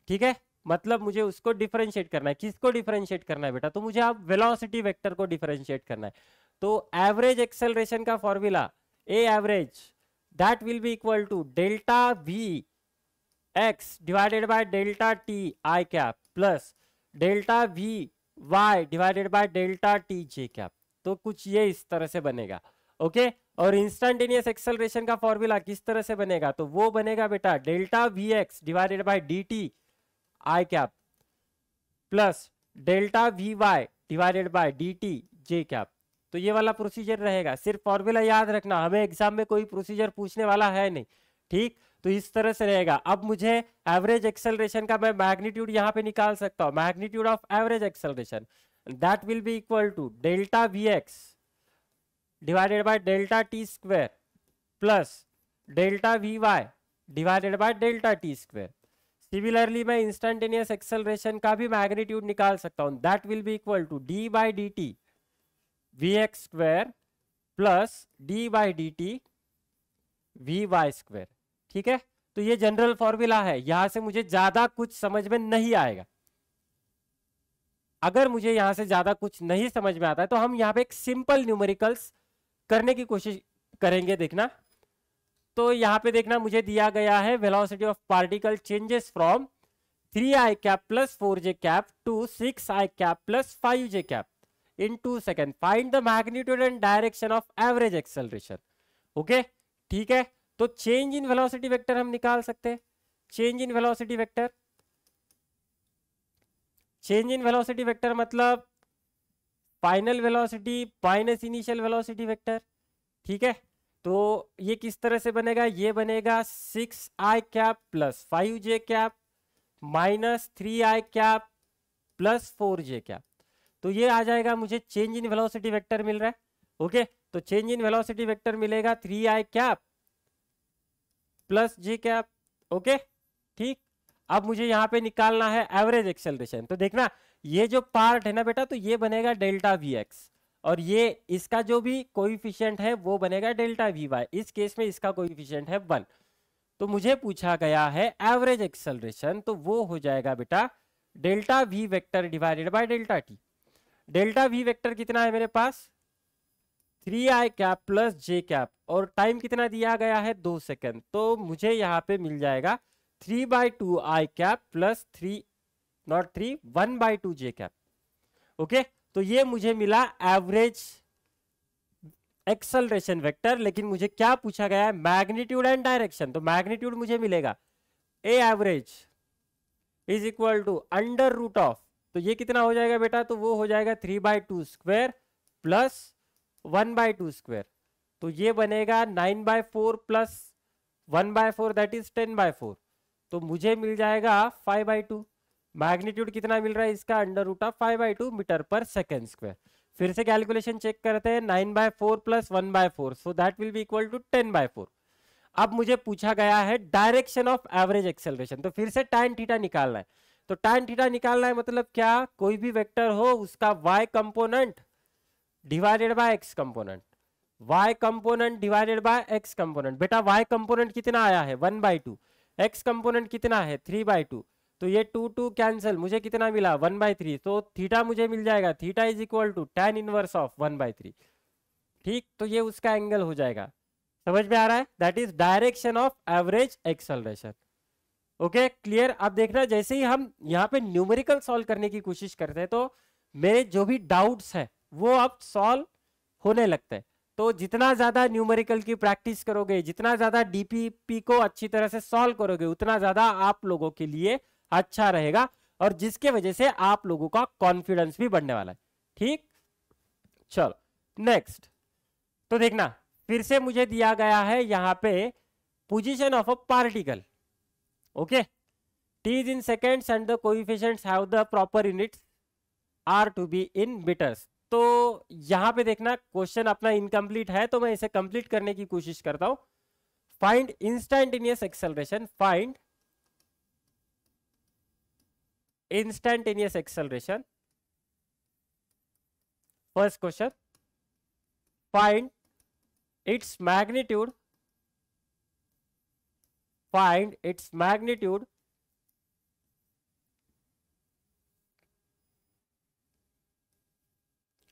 ठीक है, मतलब मुझे उसको डिफरेंशिएट करना है। किसको डिफरेंशिएट करना है बेटा? तो मुझे अब वेलोसिटी वेक्टर को डिफरेंशिएट करना है। तो एवरेज एक्सेलरेशन का formula a average that will be equal to delta v x divided by delta t i cap plus delta v y divided by delta t j cap. तो कुछ ये इस तरह से बनेगा। ओके, और इंस्टेंटेनियस एक्सेलरेशन का फॉर्मूला किस तरह से बनेगा? तो वो बनेगा बेटा delta v x divided by d t i cap plus delta v y divided by d t j cap. तो ये वाला प्रोसीजर रहेगा। सिर्फ फॉर्मूला याद रखना, हमें एग्जाम में कोई प्रोसीजर पूछने वाला है नहीं। ठीक, तो इस तरह से रहेगा। अब मुझे एवरेज एक्सेलरेशन का मैं मैग्नीट्यूड यहाँ पे निकाल सकता हूँ। Magnitude of average acceleration that will be equal to delta v x divided by delta t square plus delta v y divided by delta t square. Similarly मैं इंस्टेंटेनियस एक्सेलरेशन का भी मैग्नीट्यूड निकाल सकता हूँ। That will be equal to d by d t v x square plus d by d t v y square. ठीक है, तो ये जनरल फॉर्मूला है। यहां से मुझे ज्यादा कुछ समझ में नहीं आएगा। अगर मुझे यहां से ज्यादा कुछ नहीं समझ में आता है तो हम यहाँ पे एक सिंपल न्यूमेरिकल्स करने की कोशिश करेंगे। देखना, तो यहाँ पे देखना मुझे दिया गया है velocity of particle changes from 3i cap plus 4j cap to 6i cap plus 5j cap in 2 second. Find the magnitude and direction of average acceleration. Okay, ठीक है, तो चेंज इन वेलोसिटी वेक्टर हम निकाल सकते हैं। Change in velocity vector, change in velocity vector मतलब final velocity minus initial velocity vector. ठीक है, तो ये किस तरह से बनेगा, ये बनेगा 6i cap plus 5j cap minus 3i cap plus 4j cap. तो ये आ जाएगा, मुझे चेंज इन वेलोसिटी वेक्टर मिल रहा है। ओके, तो चेंज इन वेलोसिटी वेक्टर मिलेगा 3i cap plus j cap. Okay ठीक, अब मुझे यहाँ पे निकालना है एवरेज एक्सेलरेशन। तो देखना ये जो पार्ट है ना बेटा, तो ये बनेगा डेल्टा वी एक्स, और ये इसका जो भी कोएफिशिएंट है वो बनेगा डेल्टा वी वाई। इस केस में इसका कोएफिशिएंट है 1। तो मुझे पूछा गया है एवरेज एक्सेलरेशन, तो वो हो जाएगा बेटा delta V vector divided by delta T. Delta V vector कितना है मेरे पास, 3i cap plus j cap, और टाइम कितना दिया गया है 2 सेकेंड। तो मुझे यहाँ पे मिल जाएगा 3/2i cap plus 1/2 j cap. Okay, तो ये मुझे मिला एवरेज एक्सेलरेशन वेक्टर। लेकिन मुझे क्या पूछा गया है, मैग्नीट्यूड एंड डायरेक्शन। तो मैग्नीट्यूड मुझे मिलेगा a average is equal to under root of, तो ये कितना हो जाएगा बेटा, तो वो हो जाएगा 3/2 स्क्वायर प्लस 1/2 स्क्वायर। तो ये बनेगा 9/4 प्लस 1/4 दैट इज 10/4। तो मुझे मिल जाएगा 5/2। मैग्नीट्यूड कितना मिल रहा है इसका, under root of 5/2 metre per second square. फिर से कैलकुलेशन चेक करते हैं, 9/4 plus 1/4, so that will be equal to 10/4। अब मुझे पूछा गया है डायरेक्शन ऑफ एवरेज एक्सेलरेशन, तो फिर से tan थीटा निकालना है। तो tan थीटा निकालना है मतलब क्या, कोई भी वेक्टर हो उसका y component divided by x component, y component divided by x component. बेटा y कंपोनेंट कितना आया है 1/2, x कंपोनेंट कितना है 3/2, तो ये 2 कैंसिल, मुझे कितना मिला 1/3। तो थीटा मुझे मिल जाएगा, theta is equal to tan inverse of 1/3। ठीक, तो ये उसका एंगल हो जाएगा। समझ में आ रहा है, that is direction of average acceleration. Okay clear. अब देखना जैसे ही हम यहाँ पे न्यूमेरिकल सॉल्व करने की कोशिश करते हैं, तो मेरे जो भी डाउट्स है वो अब सॉल्व होने लगते हैं। तो जितना ज्यादा न्यूमेरिकल की प्रैक्टिस करोगे, जितना ज्यादा डीपीपी को अच्छी तरह से सॉल्व करोगे, उतना ज्यादा आप लोगों के लिए अच्छा रहेगा, और जिसके वजह से आप लोगों का कॉन्फिडेंस भी बढ़ने वाला है। ठीक, चलो नेक्स्ट। तो देखना फिर से मुझे दिया गया है यहाँ पे position of a particle. Okay, t is in seconds and the coefficients have the proper units are to be in meters। तो यहां पे देखना क्वेश्चन अपना इनकम्प्लीट है, तो मैं इसे कंप्लीट करने की कोशिश करता हूं। Find instantaneous acceleration, find instantaneous acceleration. First question, find its magnitude, find its magnitude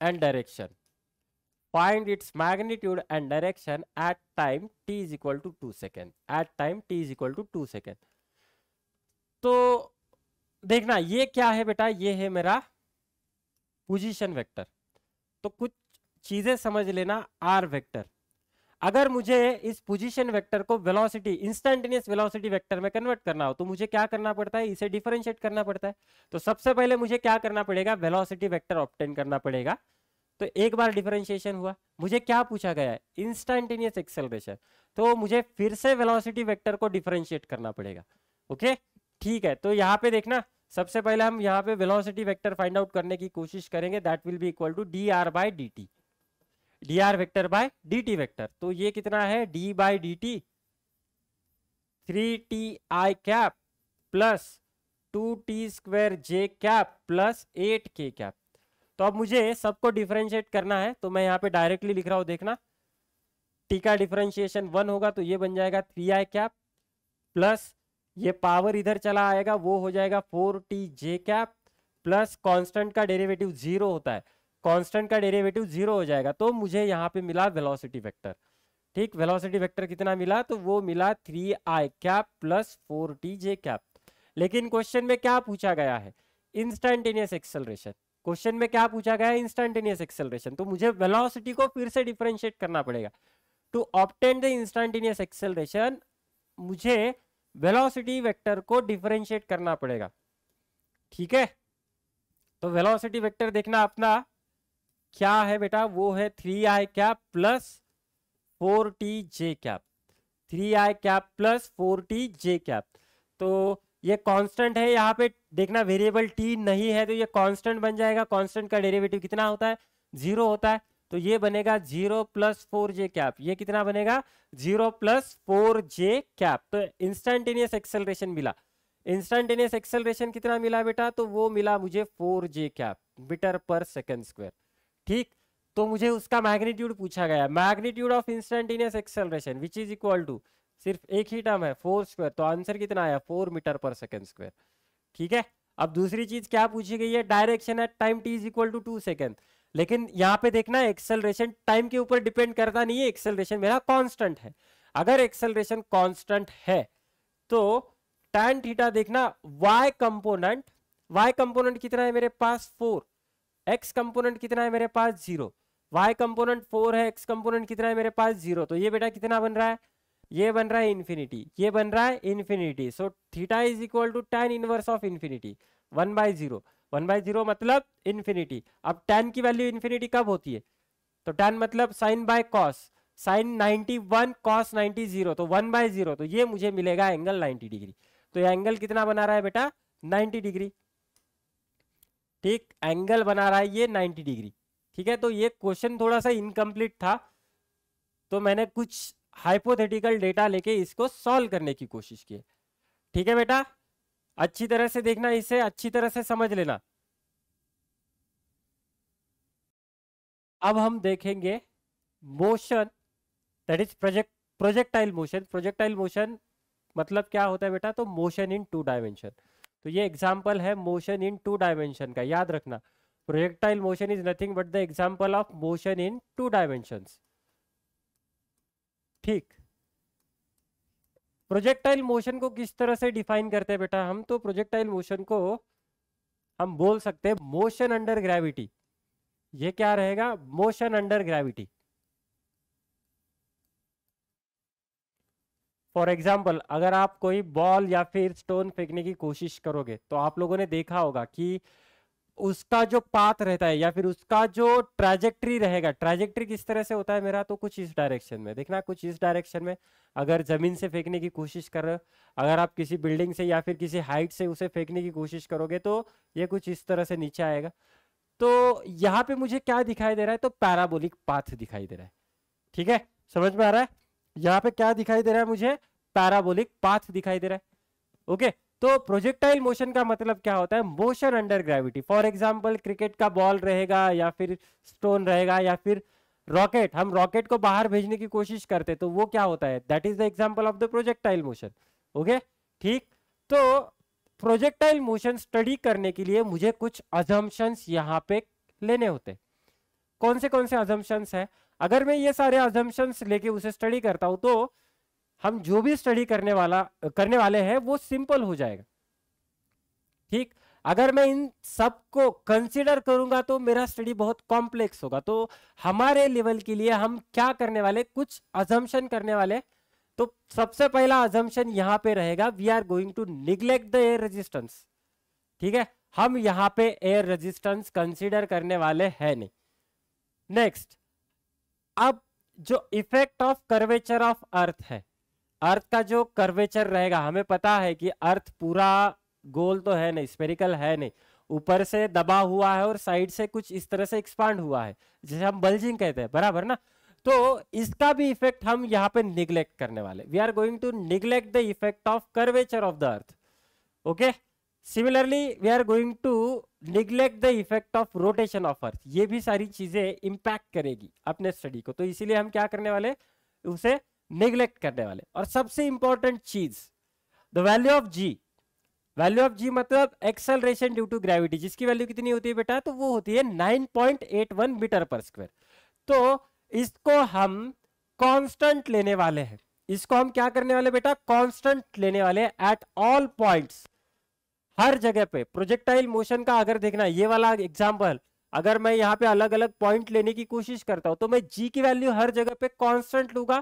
and direction, find its magnitude and direction at time t is equal to 2 seconds, at time t is equal to 2 seconds। तो देखना ये क्या है बेटा, ये है मेरा position vector. तो कुछ चीजें समझ लेना, आर वेक्टर। अगर मुझे इस पोजीशन वेक्टर को वेलोसिटी, इंस्टैन्टेनियस वेलोसिटी वेक्टर में कन्वर्ट करना हो, तो मुझे क्या करना पड़ता है, इसे डिफरेंशिएट करना पड़ता है। तो सबसे पहले मुझे क्या करना पड़ेगा, वेलोसिटी वेक्टर ऑब्टेन करना पड़ेगा। तो एक बार डिफरेंशिएशन हुआ, मुझे क्या पूछा गया है, इंस्टैन्टेनियस एक्सेलरेशन, तो मुझे फिर से वेलोसिटी वेक्टर को डिफरेंशिएट करना पड़ेगा। ओके ठीक है, तो यहाँ पे देखना सबसे पहले हम यहाँ पे वेलोसिटी वेक्टर फाइंड आउट करने की कोशिश करेंगे, that will be equal to dr by dt, dr vector by dt vector. तो ये कितना है, d by dt 3ti cap plus 2t square j cap plus 8k cap. तो अब मुझे सबको डिफरेंशिएट करना है, तो मैं यहाँ पे डायरेक्टली लिख रहा हूं, देखना t का डिफरेंशिएशन 1 होगा, तो ये बन जाएगा 3i कैप प्लस ये पावर इधर चला आएगा, वो हो जाएगा 4tj कैप प्लस कांस्टेंट का डेरिवेटिव 0 होता है, कांस्टेंट का डेरिवेटिव 0 हो जाएगा। तो मुझे यहाँ पे मिला वेलोसिटी वेक्टर। ठीक, वेलोसिटी वेक्टर कितना मिला, तो वो मिला 3i cap plus 4tj cap. लेकिन क्वेश्चन में क्या पूछा गया है, इंस्टैन्टेनियस एक्सेलरेशन। क्वेश्चन में क्या पूछा गया है, इंस्टैन्टेनियस एक्सेलरेशन। तो मुझे वेलोसिटी को फिर से डिफरेंशिएट करना पड़ेगा। To obtain the instantaneous acceleration मुझे वेलोसिटी वेक्टर को डिफरेंशिएट करना पड़ेगा। ठीक है, तो वेलोसिटी वेक्टर देखना अपना क्या है बेटा, वो है 3i cap plus 4t(j), 3i plus 4t(j). तो ये कांस्टेंट है, यहाँ पे देखना वेरिएबल t नहीं है तो ये कांस्टेंट बन जाएगा। कांस्टेंट का डेरिवेटिव कितना होता है? 0 होता है। तो ये बनेगा 0 प्लस 4j। ये कितना बनेगा? 0 प्लस 4j। तो इंस्टेंटेनियस एक्सेलरेशन मिला। इंस्टेंटेनियस एक्सेलरेशन कितना मिला बेटा? तो वो मिला मुझे 4j मीटर पर सेकंड स्क्वायर। ठीक, तो मुझे उसका मैग्नीट्यूड पूछा गया, magnitude of instantaneous acceleration which is equal to, सिर्फ एक ही टर्म है 4 स्क्वायर, तो आंसर कितना आया? 4 मीटर पर सेकंड स्क्वायर। ठीक है, अब दूसरी चीज क्या पूछी गई है? Direction at time t is equal to 2 second. लेकिन यहाँ पे देखना एक्सेलरेशन टाइम के ऊपर डिपेंड करता नहीं है, एक्सेलरेशन मेरा कांस्टेंट है। अगर एक्सेलरेशन कांस्टेंट है तो tan थीटा देखना y कंपोनेंट कितना है मेरे पास? 4। x कंपोनेंट कितना है मेरे पास? 0। y कंपोनेंट 4 है, x कंपोनेंट कितना है मेरे पास? 0। तो ये बेटा कितना बन रहा है? ये बन रहा है इन्फिनिटी, ये बन रहा है infinity. So theta is equal to tan inverse of infinity 1/0। 1/0 मतलब इन्फिनिटी। अब tan की वैल्यू इन्फिनिटी कब होती है? तो tan मतलब sine by cos, sine 91 cos 90 0, तो 1/0। तो ये मुझे मिलेगा एंगल 90 डिग्री। तो ये एंगल कितना बना रहा है बेटा? 90 डिग्री। ठीक, एंगल बना रहा है ये 90 डिग्री। ठीक है, तो ये क्वेश्चन थोड़ा सा इनकम्प्लीट था, तो मैंने कुछ हाइपोथेटिकल डेटा लेके इसको सॉल्व करने की कोशिश की। ठीक है बेटा, अच्छी तरह से देखना, इसे अच्छी तरह से समझ लेना। अब हम देखेंगे motion, that is projectile motion. Projectile motion मतलब क्या होता है बेटा? तो मोशन इन 2 डायमेंशन। तो ये एग्जांपल है मोशन इन 2 डायमेंशन का, याद रखना। Projectile motion is nothing but the example of motion in 2 dimensions. ठीक, प्रोजेक्टाइल मोशन को किस तरह से डिफाइन करते हैं बेटा हम? तो प्रोजेक्टाइल मोशन को हम बोल सकते हैं मोशन अंडर ग्रेविटी। ये क्या रहेगा? Motion under gravity. For example, अगर आप कोई बॉल या फिर स्टोन फेंकने की कोशिश करोगे तो आप लोगों ने देखा होगा कि उसका जो पाथ रहता है या फिर उसका जो ट्रैजेक्टरी रहेगा, ट्रैजेक्टरी किस तरह से होता है मेरा? तो कुछ इस डायरेक्शन में, देखना कुछ इस डायरेक्शन में। अगर जमीन से फेंकने की कोशिश कर रहे हो, अगर आप किसी बिल्डिंग से या फिर किसी हाइट से उसे फेंकने की कोशिश करोगे तो ये कुछ इस तरह से नीचे आएगा। तो यहाँ पे मुझे क्या दिखाई दे रहा है? तो पैराबोलिक पाथ दिखाई दे रहा है। ठीक है, समझ में आ रहा है? यहाँ पे क्या दिखाई दे रहा है मुझे? पैराबोलिक पाथ दिखाई दे रहा है। ओके, तो प्रोजेक्टाइल मोशन का मतलब क्या होता है? Motion under gravity. For example, cricket का बॉल रहेगा या फिर स्टोन रहेगा या फिर रॉकेट, हम रॉकेट को बाहर भेजने की कोशिश करते तो वो क्या होता है? That is the example of the projectile motion. Okay, ठीक, तो प्रोजेक्टाइल मोशन स्टडी करने के लिए मुझे कुछ अजम्पशंस यहाँ पे लेने होते। कौन से अजम्पशंस है? अगर मैं ये सारे अजम्पशंस लेके उसे स्टडी करता हूं तो हम जो भी स्टडी करने वाले हैं वो सिंपल हो जाएगा। ठीक, अगर मैं इन सब को कंसीडर करूंगा तो मेरा स्टडी बहुत कॉम्प्लेक्स होगा। तो हमारे लेवल के लिए हम क्या करने वाले? कुछ अजम्पशन करने वाले। तो सबसे पहला अजम्पशन यहां पे रहेगा, we are going to neglect the air resistance. ठीक है, हम यहां पे एयर रेजिस्टेंस कंसीडर करने वाले हैं नहीं। नेक्स्ट, अब जो effect of curvature of earth है, अर्थ का जो कर्वेचर रहेगा, हमें पता है कि अर्थ पूरा गोल तो है नहीं, स्फेरिकल है नहीं, ऊपर से दबा हुआ है और साइड से कुछ इस तरह से एक्सपांड हुआ है, जिसे हम बल्जिंग कहते हैं, बराबर ना? तो इसका भी इफेक्ट हम यहाँ पे निग्लेक्ट करने वाले। We are going to neglect the effect of curvature of the earth. Okay, similarly we are going to neglect the effect of rotation of earth. ये भी सारी चीजें इंपैक्ट करेगी अपने स्टडी को, तो इसीलिए हम क्या करने वाले? उसे निग्लेक्ट करने वाले। और सबसे इंपॉर्टेंट चीज, the value of g. Value of g मतलब एक्सेलरेशन ड्यू टू ग्रेविटी, जिसकी वैल्यू कितनी होती है बेटा? तो वो होती है 9.81 मीटर पर स्क्वायर। तो इसको हम कांस्टेंट लेने वाले हैं। इसको हम क्या करने वाले बेटा? कांस्टेंट लेने वाले हैं एट ऑल पॉइंट्स, हर जगह पे। प्रोजेक्टाइल मोशन का अगर देखना ये वाला एग्जांपल, अगर मैं यहाँ पे अलग अलग पॉइंट लेने की कोशिश करता हूं तो मैं जी की वैल्यू हर जगह पे कांस्टेंट लूंगा,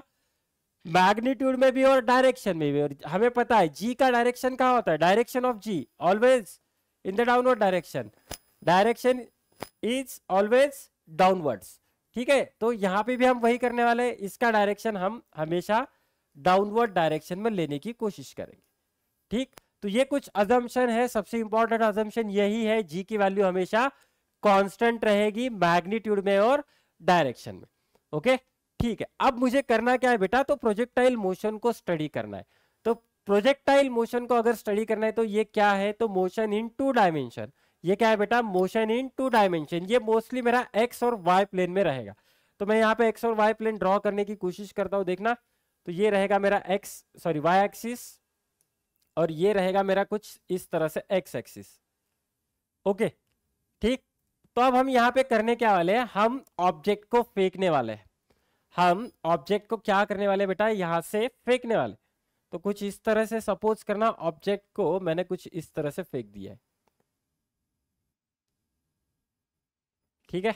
मैग्नीट्यूड में भी और डायरेक्शन में भी। और हमें पता है जी का डायरेक्शन क्या होता है? Direction of g always in the downward direction. Direction is always downwards. ठीक है, तो यहाँ पे भी हम वही करने वाले हैं, इसका डायरेक्शन हम हमेशा डाउनवर्ड डायरेक्शन में लेने की कोशिश करेंगे। ठीक, तो ये कुछ अजम्पशन है। सबसे इंपॉर्टेंट अजम्पशन यही है, जी की वैल्यू हमेशा कांस्टेंट रहेगी मैग्नीट्यूड में और डायरेक्शन में। ओके, ठीक है। अब मुझे करना क्या है बेटा, तो प्रोजेक्टाइल मोशन को स्टडी करना है। तो प्रोजेक्टाइल मोशन को अगर स्टडी करना है तो ये क्या है, तो मोशन इन 2 डायमेंशन। ये क्या है बेटा, मोशन इन 2 डायमेंशन। ये मोस्टली मेरा एक्स और वाई प्लेन में रहेगा। तो मैं यहाँ पे एक्स और वाई प्लेन ड्रॉ करने की कोशिश करता हूं, देखना। तो ये रहेगा मेरा वाई एक्सिस, और ये रहेगा मेरा कुछ इस तरह से एक्स एक्सिस। ओके, ठीक। तो अब हम यहाँ पे करने क्या वाले हैं, हम ऑब्जेक्ट को फेंकने वाले हैं। हम ऑब्जेक्ट को क्या करने वाले बेटा, यहां से फेंकने वाले। तो कुछ इस तरह से सपोज करना, ऑब्जेक्ट को मैंने कुछ इस तरह से फेंक दिया है। ठीक है,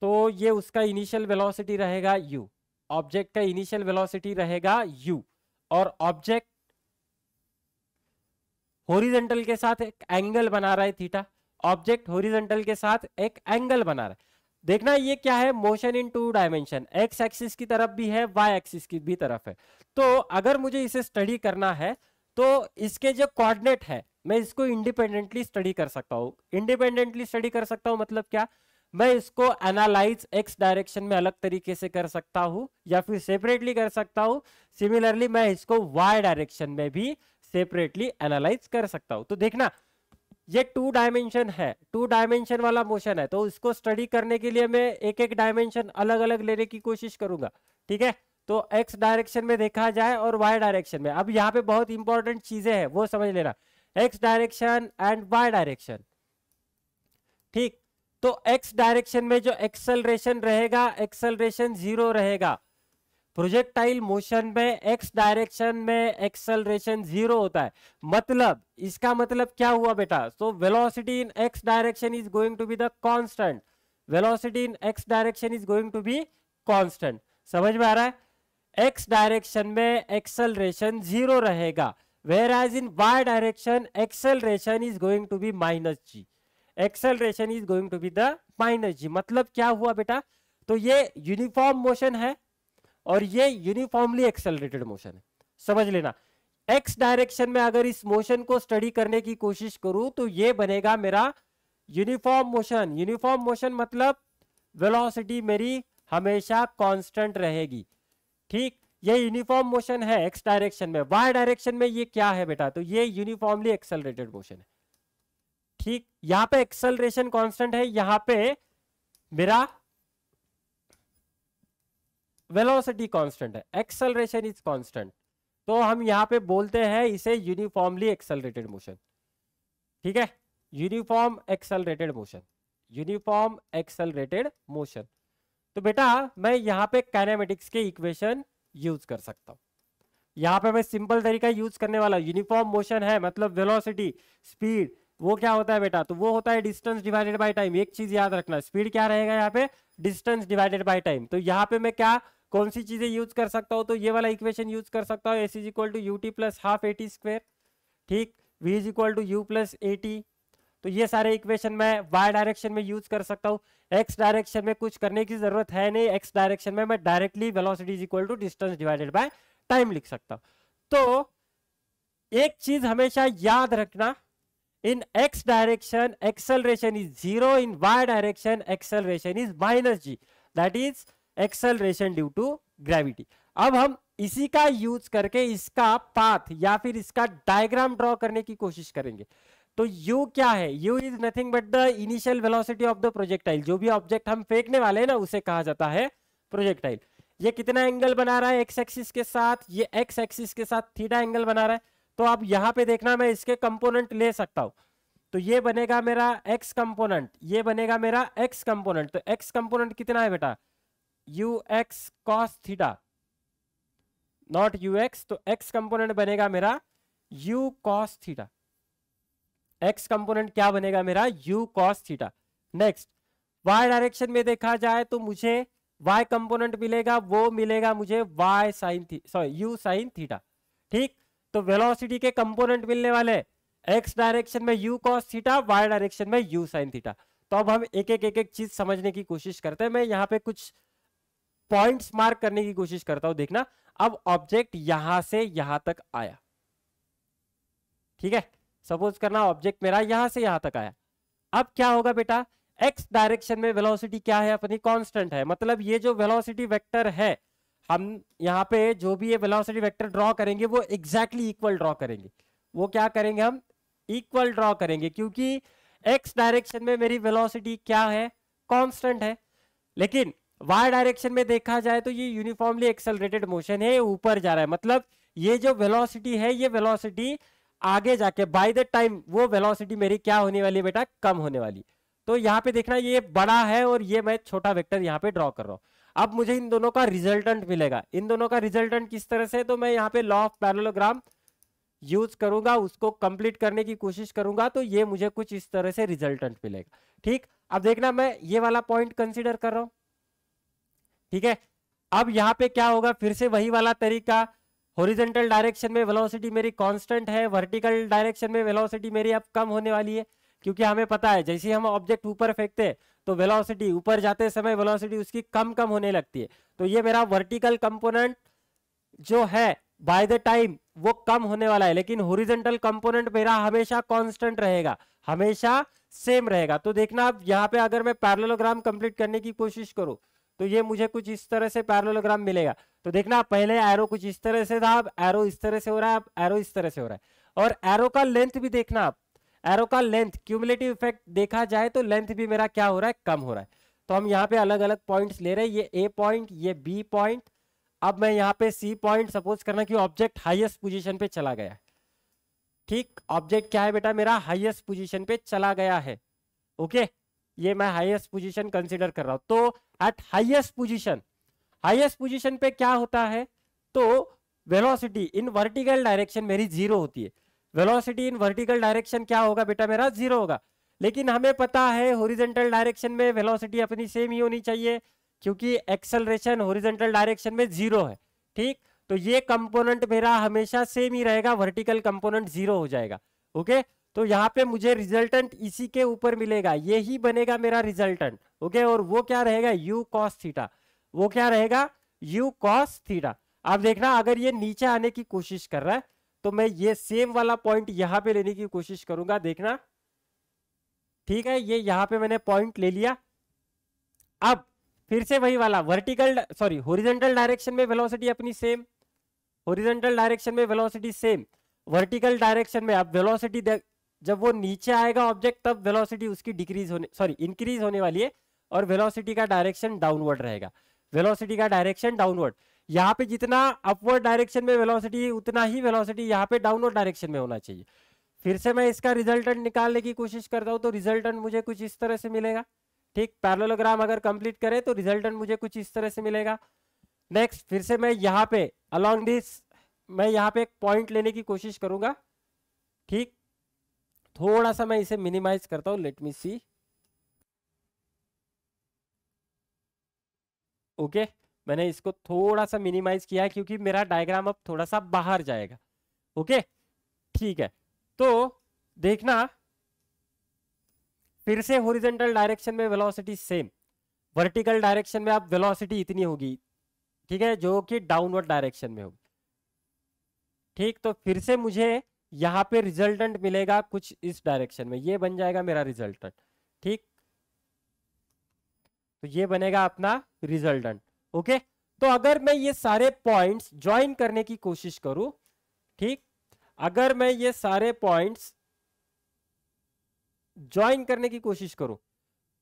तो ये उसका इनिशियल वेलोसिटी रहेगा u, ऑब्जेक्ट का इनिशियल वेलोसिटी रहेगा u, और ऑब्जेक्ट हॉरिजॉन्टल के साथ एक एंगल बना रहा है थीटा। ऑब्जेक्ट हॉरिजॉन्टल के साथ एक एंगल बना रहा है। देखना ये क्या है, motion in 2 dimension, x axis की तरफ भी है, वाई एक्सिस की भी तरफ है। तो अगर मुझे इसे स्टडी करना है तो इसके जो कोऑर्डिनेट है मैं इसको इंडिपेंडेंटली स्टडी कर सकता हूं। इंडिपेंडेंटली स्टडी कर सकता हूं मतलब क्या, मैं इसको एनालाइज एक्स डायरेक्शन में अलग तरीके से कर सकता हूं या फिर सेपरेटली कर सकता हूं। सिमिलरली मैं इसको वाई डायरेक्शन में भी सेपरेटली एनालाइज कर सकता हूं। तो देखना ये 2 डायमेंशन है, 2 डायमेंशन वाला मोशन है, तो इसको स्टडी करने के लिए मैं एक एक डायमेंशन अलग अलग लेने की कोशिश करूंगा। ठीक है, तो एक्स डायरेक्शन में देखा जाए और वाई डायरेक्शन में। अब यहाँ पे बहुत इंपॉर्टेंट चीजें हैं वो समझ लेना, x direction and y direction. ठीक, तो एक्स डायरेक्शन में जो एक्सेलरेशन रहेगा, एक्सेलरेशन 0 रहेगा। प्रोजेक्टाइल मोशन में एक्स डायरेक्शन में एक्सेलरेशन 0 होता है। मतलब इसका मतलब क्या हुआ बेटा, so velocity in x direction is going to be the constant. Velocity in x direction is going to be constant. समझ में आ रहा है, एक्स डायरेक्शन में एक्सेलरेशन 0 रहेगा, where as in y direction acceleration is going to be -g। Acceleration is going to be the -g। मतलब क्या हुआ बेटा, तो ये यूनिफॉर्म मोशन है और ये यूनिफॉर्मली एक्सेलरेटेड मोशन है। समझ लेना, एक्स डायरेक्शन में अगर इस मोशन को स्टडी करने की कोशिश करूं तो ये बनेगा मेरा यूनिफॉर्म मोशन। यूनिफॉर्म मोशन मतलब वेलोसिटी मेरी हमेशा कांस्टेंट रहेगी। ठीक, ये यूनिफॉर्म मोशन है एक्स डायरेक्शन में। वाई डायरेक्शन में ये क्या है बेटा, तो ये यूनिफॉर्मली एक्सेलरेटेड मोशन है। ठीक, यहां पे एक्सेलरेशन कांस्टेंट है, यहां पे मेरा वेलोसिटी कांस्टेंट है, एक्सेलरेशन इज कांस्टेंट। तो हम यहां पे बोलते हैं इसे यूनिफॉर्मली एक्सेलरेटेड मोशन। ठीक है, uniform accelerated motion, uniform accelerated motion. तो बेटा मैं यहां पे काइनेमेटिक्स के इक्वेशन यूज कर सकता हूं। यहां पे मैं सिंपल तरीका यूज करने वाला, यूनिफॉर्म मोशन है मतलब वेलोसिटी स्पीड, वो क्या होता है बेटा, तो वो होता है डिस्टेंस डिवाइडेड बाय टाइम। एक चीज याद रखना, स्पीड क्या रहेगा यहाँ पे, डिस्टेंस डिवाइडेड बाय टाइम। तो यहाँ पे मैं क्या कौन सी चीजें यूज कर सकता हूँ, तो ये वाला इक्वेशन यूज कर सकता हूँ, s is equal to u t plus half a t square. ठीक, v is equal to u plus a t. तो ये सारे इक्वेशन मैं वाई डायरेक्शन में यूज कर सकता हूँ। एक्स डायरेक्शन में कुछ करने की जरूरत है नहीं, एक्स डायरेक्शन में मैं directly velocity is equal to distance divided by time लिख सकता हूँ। तो एक चीज हमेशा याद रखना, in x direction acceleration is 0, in y direction acceleration is -g, that is acceleration due to gravity। अब हम इसी का यूज करके इसका पाथ या फिर इसका डायग्राम ड्रॉ करने की कोशिश करेंगे। तो u क्या है, u is nothing but the initial velocity of the projectile. जो भी ऑब्जेक्ट हम फेंकने वाले हैं ना उसे कहा जाता है प्रोजेक्टाइल। ये कितना एंगल बना रहा है एक्स एक्सिस के साथ, ये एक्स एक्सिस के साथ थीटा एंगल बना रहा है। तो अब यहां पे देखना मैं इसके कंपोनेंट ले सकता हूं। तो ये बनेगा मेरा x कंपोनेंट, ये बनेगा मेरा x कंपोनेंट। तो x कंपोनेंट कितना है बेटा, ux cos theta, not ux। तो x कंपोनेंट बनेगा मेरा u cos theta. x component क्या बनेगा मेरा, u cos theta. Next y direction में देखा जाए तो मुझे y कंपोनेंट मिलेगा, वो मिलेगा मुझे y sin u sin theta. ठीक, तो वेलोसिटी के कंपोनेंट मिलने वाले, एक्स डायरेक्शन में u cos theta, y direction में u sin थीटा। तो अब हम एक एक चीज समझने की कोशिश करते हैं। मैं यहाँ पे कुछ पॉइंट्स मार्क करने की कोशिश करता हूं। देखना, अब ऑब्जेक्ट यहां से यहां तक आया, ठीक है। सपोज करना ऑब्जेक्ट मेरा यहां से यहां तक आया। अब क्या होगा बेटा, एक्स डायरेक्शन में वेलोसिटी क्या है अपनी, कांस्टेंट है। मतलब ये जो वेलोसिटी वेक्टर है, हम यहाँ पे जो भी ये वेलोसिटी वेक्टर ड्रॉ करेंगे वो एग्जैक्टली इक्वल ड्रॉ करेंगे। वो क्या करेंगे, हम इक्वल ड्रॉ करेंगे, क्योंकि एक्स डायरेक्शन में मेरी वेलोसिटी क्या है, कांस्टेंट है। लेकिन वाई डायरेक्शन में देखा जाए तो ये यूनिफॉर्मली एक्सेलरेटेड मोशन है, ऊपर जा रहा है। मतलब ये जो वेलोसिटी है, ये वेलोसिटी आगे जाके बाय द टाइम वो वेलोसिटी मेरी क्या होने वाली है बेटा, कम होने वाली। तो यहाँ पे देखना, ये बड़ा है और ये मैं छोटा वेक्टर यहाँ पे ड्रॉ कर रहा हूँ। अब मुझे इन दोनों का रिजल्टेंट मिलेगा। इन दोनों का रिजल्टेंट किस तरह से, तो मैं यहाँ पे लॉ ऑफ पैरेललोग्राम यूज करूंगा, उसको कंप्लीट करने की कोशिश करूंगा, तो ये मुझे कुछ इस तरह से रिजल्टेंट मिलेगा। ठीक, अब देखना मैं ये वाला पॉइंट कंसीडर कर रहा हूं, ठीक है। अब यहाँ पे क्या होगा, फिर से वही वाला तरीका, हॉरिजॉन्टल डायरेक्शन में वेलोसिटी मेरी कांस्टेंट है, वर्टिकल डायरेक्शन में वेलोसिटी मेरी अब कम होने वाली है, क्योंकि हमें पता है जैसे हम ऑब्जेक्ट ऊपर फेंकते हैं तो वेलोसिटी ऊपर जाते समय वेलोसिटी उसकी कम कम होने लगती है। तो ये मेरा वर्टिकल कंपोनेंट जो है बाय द टाइम वो कम होने वाला है, लेकिन हॉरिजॉन्टल कंपोनेंट मेरा हमेशा कांस्टेंट रहेगा, हमेशा सेम रहेगा। तो देखना, अब यहाँ पे अगर मैं पैरेललोग्राम कंप्लीट करने की कोशिश करूं तो ये मुझे कुछ इस तरह से पैरेललोग्राम मिलेगा। तो देखना, पहले एरो कुछ इस तरह से था, अब एरो इस तरह से हो रहा है, अब एरो इस तरह से हो रहा है। और एरो का लेंथ भी देखना, आप एरो का लेंथ, क्यूमुलेटिव इफेक्ट देखा जाए तो लेंथ भी मेरा क्या हो रहा है, कम हो रहा है। तो हम यहाँ पे अलग अलग पॉइंट्स ले रहे हैं, ये ए पॉइंट, ये बी पॉइंट, अब मैं यहाँ पे सी पॉइंट। सपोज करना कि ऑब्जेक्ट हाईएस्ट पोजीशन पे चला गया है, ठीक। ऑब्जेक्ट क्या है बेटा, मेरा हाईएस्ट पोजीशन पे चला गया है, ओके। ये मैं हाईएस्ट पोजीशन कंसीडर कर रहा हूं। तो एट हाईएस्ट पोजीशन पे क्या होता है, तो वेलोसिटी इन वर्टिकल डायरेक्शन मेरी जीरो होती है। वेलोसिटी इन वर्टिकल डायरेक्शन क्या होगा बेटा, मेरा जीरो होगा। लेकिन हमें पता है हॉरिजॉन्टल डायरेक्शन में वेलोसिटी अपनी सेम ही होनी चाहिए, क्योंकि एक्सेलरेशन हॉरिजॉन्टल डायरेक्शन में जीरो है, ठीक। तो ये कंपोनेंट मेरा हमेशा सेम ही रहेगा, वर्टिकल कंपोनेंट जीरो हो जाएगा, ओके। तो यहाँ पे मुझे रिजल्टेंट इसी के ऊपर मिलेगा, ये ही बनेगा मेरा रिजल्टेंट, ओके। और वो क्या रहेगा, u cos थीटा, वो क्या रहेगा, u cos थीटा। अब देखना, अगर ये नीचे आने की कोशिश कर रहा है तो मैं ये सेम वाला पॉइंट यहाँ पे लेने की कोशिश करूंगा, देखना, ठीक है। ये यहाँ पे मैंने पॉइंट ले लिया। अब फिर से वही वाला हॉरिजॉन्टल डायरेक्शन में वेलोसिटी अपनी सेम, हॉरिजॉन्टल डायरेक्शन में वेलोसिटी सेम, वर्टिकल डायरेक्शन में अब वेलोसिटी जब वो नीचे आएगा ऑब्जेक्ट, तब वेलोसिटी उसकी इंक्रीज होने वाली है, और वेलोसिटी का डायरेक्शन डाउनवर्ड रहेगा, वेलोसिटी का डायरेक्शन डाउनवर्ड। यहाँ पे जितना अपवर्ड डायरेक्शन में वेलोसिटी, उतना ही वेलोसिटी यहाँ पे डाउनवर्ड डायरेक्शन में होना चाहिए। फिर से मैं इसका रिजल्टेंट निकालने की कोशिश करता हूँ, तो रिजल्टेंट मुझे कुछ इस तरह से मिलेगा, ठीक। पैरेललोग्राम अगर कंप्लीट करें तो रिजल्टेंट मुझे कुछ इस तरह से मिलेगा। नेक्स्ट, फिर से मैं यहाँ पे अलोंग दिस, मैं यहाँ पे एक पॉइंट लेने की कोशिश करूंगा, ठीक। थोड़ा सा मैं इसे मिनिमाइज करता हूं, लेट मी सी, ओके। मैंने इसको थोड़ा सा मिनिमाइज किया है क्योंकि मेरा डायग्राम अब थोड़ा सा बाहर जाएगा, ओके, ठीक है। तो देखना, फिर से हॉरिजॉन्टल डायरेक्शन में वेलोसिटी सेम, वर्टिकल डायरेक्शन में अब वेलोसिटी इतनी होगी, ठीक है, जो कि डाउनवर्ड डायरेक्शन में होगी, ठीक। तो फिर से मुझे यहाँ पे रिजल्टेंट मिलेगा कुछ इस डायरेक्शन में, ये बन जाएगा मेरा रिजल्टेंट, ठीक। तो ये बनेगा अपना रिजल्टेंट, ओके। तो अगर मैं ये सारे पॉइंट्स ज्वाइन करने की कोशिश करूं, ठीक, अगर मैं ये सारे पॉइंट्स ज्वाइन करने की कोशिश करूं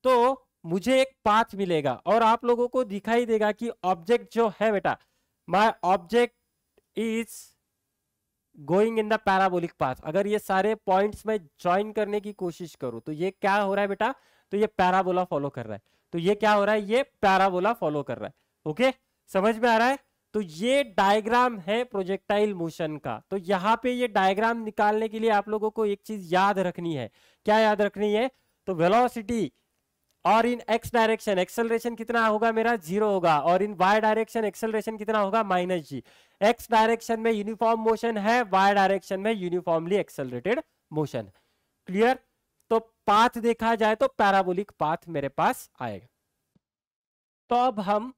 तो मुझे एक पाथ मिलेगा, और आप लोगों को दिखाई देगा कि ऑब्जेक्ट जो है बेटा, my object is going in the parabolic path. अगर ये सारे पॉइंट्स में ज्वाइन करने की कोशिश करूं तो ये क्या हो रहा है बेटा, तो ये पैराबोला फॉलो कर रहा है। तो ये क्या हो रहा है, ये पैराबोला फॉलो कर रहा है, ओके। समझ में आ रहा है। तो ये डायग्राम है प्रोजेक्टाइल मोशन का। तो यहाँ पे ये डायग्राम निकालने के लिए आप लोगों को एक चीज याद रखनी है। क्या याद रखनी है, तो वेलोसिटी और इन एक्स डायरेक्शन एक्सेलरेशन कितना होगा मेरा, 0 होगा, और इन वाई डायरेक्शन एक्सेलरेशन कितना होगा, -g। एक्स डायरेक्शन में यूनिफॉर्म मोशन है, वाई डायरेक्शन में यूनिफॉर्मली एक्सेलरेटेड मोशन। क्लियर। तो पाथ देखा जाए तो पैराबोलिक पाथ मेरे पास आएगा। तो अब हम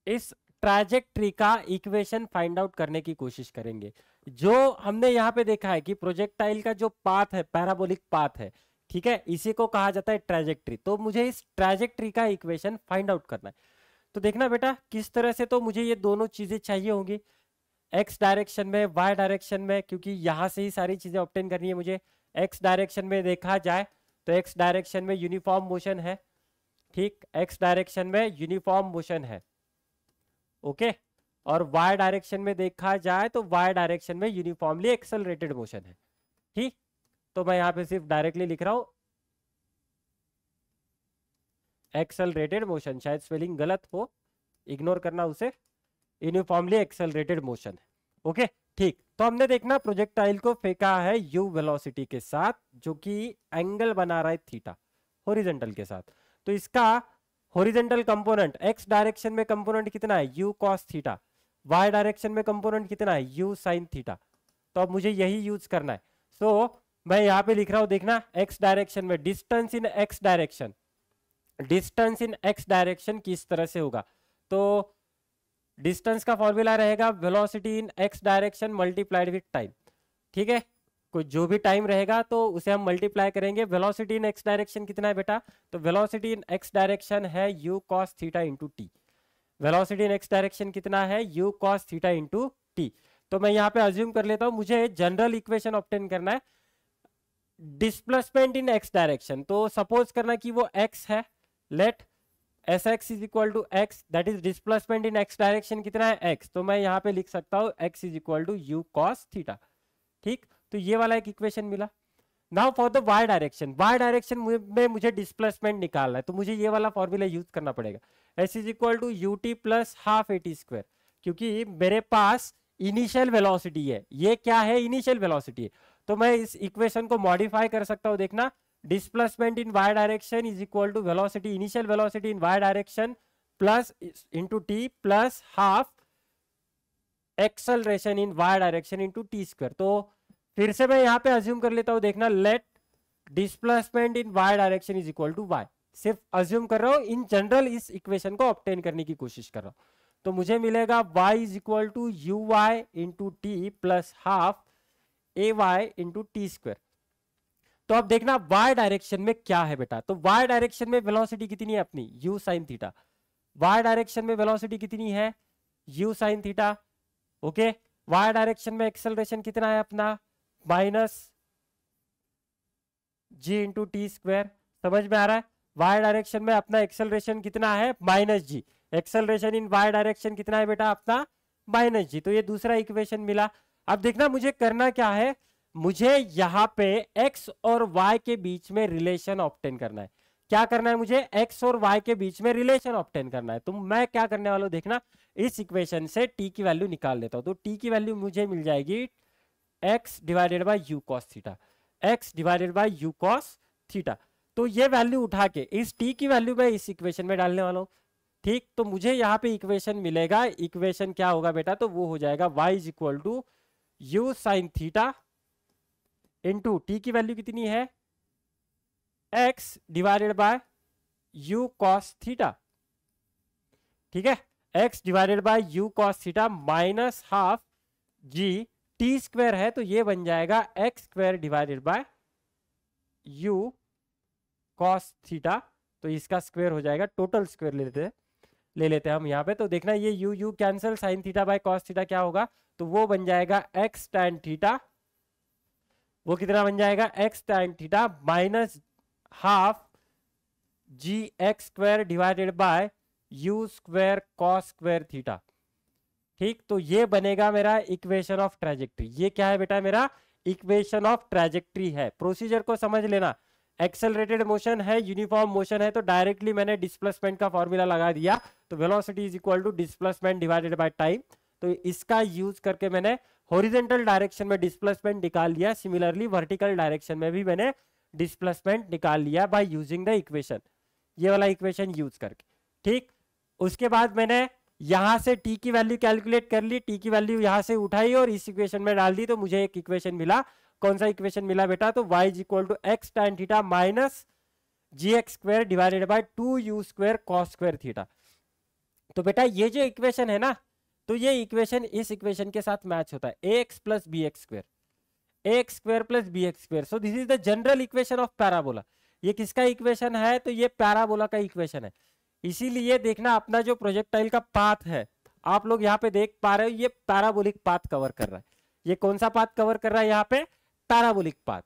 इस ट्रैजेक्टरी का इक्वेशन फाइंड आउट करने की कोशिश करेंगे। जो हमने यहाँ पे देखा है कि प्रोजेक्टाइल का जो पाथ है पैराबोलिक पाथ है, ठीक है, इसी को कहा जाता है ट्रैजेक्टरी। तो मुझे इस ट्रैजेक्टरी का इक्वेशन फाइंड आउट करना है। तो देखना बेटा किस तरह से, तो मुझे ये दोनों चीजें चाहिए होंगी, एक्स डायरेक्शन में, वाई डायरेक्शन में, क्योंकि यहां से ही सारी चीजें ऑब्टेन करनी है मुझे। एक्स डायरेक्शन में देखा जाए तो एक्स डायरेक्शन में यूनिफॉर्म मोशन है, ठीक, एक्स डायरेक्शन में यूनिफॉर्म मोशन है, ओके। और वाई डायरेक्शन में देखा जाए तो वाई डायरेक्शन में यूनिफॉर्मली एक्सेलरेटेड मोशन है, ठीक। तो मैं यहां पे सिर्फ डायरेक्टली लिख रहा हूं एक्सेलरेटेड मोशन, शायद स्पेलिंग गलत हो, इग्नोर करना उसे, यूनिफॉर्मली एक्सेलरेटेड मोशन है, ओके, ठीक। तो हमने देखना प्रोजेक्टाइल को फेंका है यू वेलोसिटी के साथ, जो कि एंगल बना रहा है थीटा हॉरिजॉन्टल के साथ। तो इसका हॉरिजॉन्टल कंपोनेंट एक्स डायरेक्शन में कंपोनेंट कितना है, u cos theta, y direction में कंपोनेंट कितना है, यू साइन थीटा। तो अब मुझे यही यूज करना है। सो मैं यहां पे लिख रहा हूं, देखना एक्स डायरेक्शन में distance in x direction, distance in x direction किस तरह से होगा, तो डिस्टेंस का फॉर्मूला रहेगा velocity in x direction multiplied with time, ठीक है। कोई जो भी टाइम रहेगा तो उसे हम मल्टीप्लाई करेंगे। वेलोसिटी इन एक्स डायरेक्शन कितना है बेटा, तो वेलोसिटी इन एक्स डायरेक्शन है u cos theta into T. Velocity in x direction कितना है, u cos theta into T. तो मैं यहाँ पे अज्यूम कर लेता हूँ, मुझे जनरल इक्वेशन ऑब्टेन करना है डिस्प्लेसमेंट इन एक्स डायरेक्शन। तो सपोज करना कि वो एक्स है, let s x is equal to x, that is displacement in x direction कितना है, एक्स। तो मैं यहाँ पे लिख सकता हूँ x is equal to u cos theta, ठीक। तो ये वाला एक इक्वेशन मिला। Now for the y direction, y direction में मुझे डिस्प्लेसमेंट निकालना है, तो मुझे ये वाला फॉर्मूला यूज करना पड़ेगा, s is equal to u t plus half a t square, क्योंकि मेरे पास इनिशियल वेलोसिटी है, ये क्या है, इनिशियल वेलोसिटी है। तो मैं इस इक्वेशन को मॉडिफाई कर सकता हूं, देखना displacement in y direction is equal to velocity, initial velocity in y direction plus into t plus half acceleration in y direction into t square. तो फिर से मैं यहां पे अज्यूम कर लेता हूं, देखना let displacement in y direction is equal to y, सिर्फ अज्यूम कर रहा हूं, इन जनरल इस इक्वेशन को ऑब्टेन करने की कोशिश कर रहा हूं। तो मुझे मिलेगा y is equal to u y into t plus half a y into t square. तो अब देखना y डायरेक्शन में क्या है बेटा, तो y डायरेक्शन में वेलोसिटी कितनी है अपनी, u sine theta. y direction में वेलोसिटी कितनी है, u sine theta, okay. y direction में एक्सेलरेशन कितना है अपना, माइनस जी इंटू टी स्क्वायर, समझ में आ रहा है। y डायरेक्शन में अपना एक्सेलरेशन कितना है, minus g, acceleration in y direction कितना है बेटा अपना, माइनस जी। तो ये दूसरा इक्वेशन मिला। अब देखना मुझे करना क्या है, मुझे यहाँ पे x और y के बीच में रिलेशन ऑब्टेन करना है। क्या करना है मुझे, x और y के बीच में रिलेशन ऑब्टेन करना है। तो मैं क्या करने वाला हूं, देखना इस इक्वेशन से t की वैल्यू निकाल लेता हूं। तो t की वैल्यू मुझे मिल जाएगी x divided by u cos theta, x divided by u cos theta. तो ये वैल्यू उठा के इस t की वैल्यू मैं इस इक्वेशन में डालने वाला हूं, ठीक। तो मुझे यहाँ पे इक्वेशन मिलेगा, इक्वेशन क्या होगा बेटा, तो वो हो जाएगा y is equal to u sine theta into t की वैल्यू कितनी है, x divided by u cos theta, ठीक है, x divided by u cos theta minus half g, t square है तो ये बन जाएगा x square divided by u cos theta. तो इसका स्क्वायर हो जाएगा, टोटल स्क्वायर ले लेते हैं हम यहाँ पे। तो देखना ये you you cancel, sine theta by cos theta क्या होगा, तो वो बन जाएगा x tan थीटा, वो कितना बन जाएगा x tan theta minus half g x square divided by u square cos square theta, ठीक। तो ये बनेगा मेरा इक्वेशन ऑफ ट्रैजेक्टरी। ये क्या है बेटा, मेरा इक्वेशन ऑफ ट्रैजेक्टरी है। प्रोसीजर को समझ लेना, एक्सेलरेटेड मोशन है, यूनिफॉर्म मोशन है, तो डायरेक्टली मैंने डिस्प्लेसमेंट का फॉर्मूला लगा दिया, तो velocity is equal to displacement divided by time. तो इसका यूज करके मैंने हॉरिजॉन्टल डायरेक्शन में डिस्प्लेसमेंट निकाल लिया, सिमिलरली वर्टिकल डायरेक्शन में भी मैंने डिस्प्लेसमेंट निकाल लिया बाय यूजिंग द इक्वेशन, ये वाला इक्वेशन यूज करके, ठीक। उसके बाद मैंने यहां से t की वैल्यू कैलकुलेट कर ली, t की वैल्यू यहां से उठाई और इस इक्वेशन में डाल दी, तो मुझे एक इक्वेशन मिला कौन सा इक्वेशन मिला बेटा, तो y is equal to x tan theta minus gx² divided by 2u² cos² theta. तो बेटा ये जो इक्वेशन है ना, तो ये इक्वेशन इस इक्वेशन के साथ मैच होता है, ax plus bx², ax² plus bx²। So this is the general equation of parabola. ये किसका इक्वेशन है, तो ये पैराबोला का इक्वेशन है। इसीलिए देखना अपना जो प्रोजेक्टाइल का पाथ है, आप लोग यहाँ पे देख पा रहे हो, ये पैराबोलिक पाथ कवर कर रहा है। ये कौन सा पाथ कवर कर रहा है यहाँ पे, पैराबोलिक पाथ।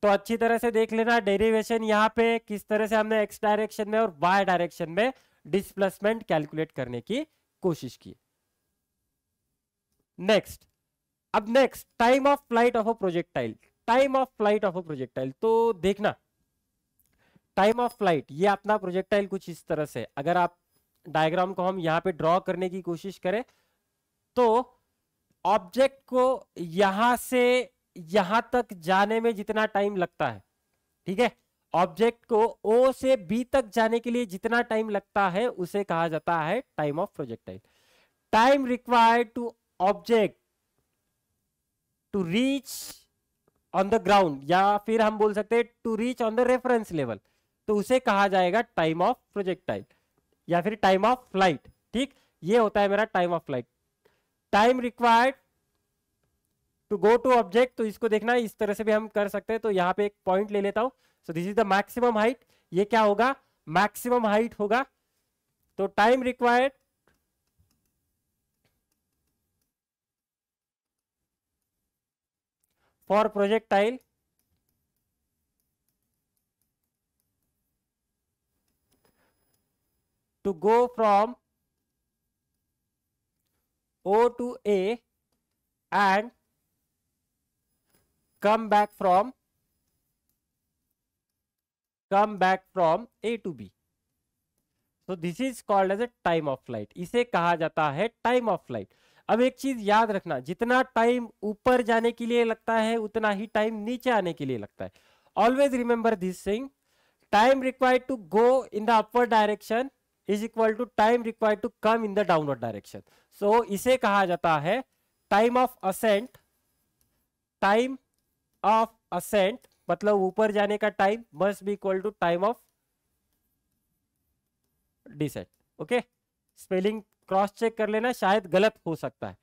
तो अच्छी तरह से देख लेना डेरिवेशन यहाँ पे किस तरह से हमने एक्स डायरेक्शन में और वाई डायरेक्शन में डिस्प्लेसमेंट कैलकुलेट करने की कोशिश की। नेक्स्ट, अब next time of flight of a projectile. Time of flight of a projectile, तो देखना टाइम ऑफ फ्लाइट, ये अपना प्रोजेक्टाइल कुछ इस तरह से, अगर आप डायग्राम को हम यहाँ पे ड्रॉ करने की कोशिश करें, तो ऑब्जेक्ट को यहां से यहां तक जाने में जितना टाइम लगता है, ठीक है, ऑब्जेक्ट को O से B तक जाने के लिए जितना टाइम लगता है उसे कहा जाता है time of projectile. Time required to object to reach on the ground, या फिर हम बोल सकते हैं to reach on the reference level, तो उसे कहा जाएगा टाइम ऑफ प्रोजेक्टाइल या फिर टाइम ऑफ फ्लाइट। ठीक, ये होता है मेरा time of flight. Time required to go to object, तो इसको देखना इस तरह से भी हम कर सकते हैं। तो यहाँ पे एक पॉइंट ले लेता हूं, सो this is the maximum height, ये क्या होगा, मैक्सिमम हाइट होगा। तो time required for projectile to go from O to A and come back from A to B. So this is called as a time of flight. इसे कहा जाता है time of flight. अब एक चीज याद रखना, जितना टाइम ऊपर जाने के लिए लगता है उतना ही टाइम नीचे आने के लिए लगता है। Always remember this thing, time required to go in the upward direction is equal to time required to come in the downward direction. So इसे कहा जाता है time of ascent। time of ascent मतलब ऊपर जाने का time must be equal to time of descent। Okay, spelling cross check कर लेना, शायद गलत हो सकता है।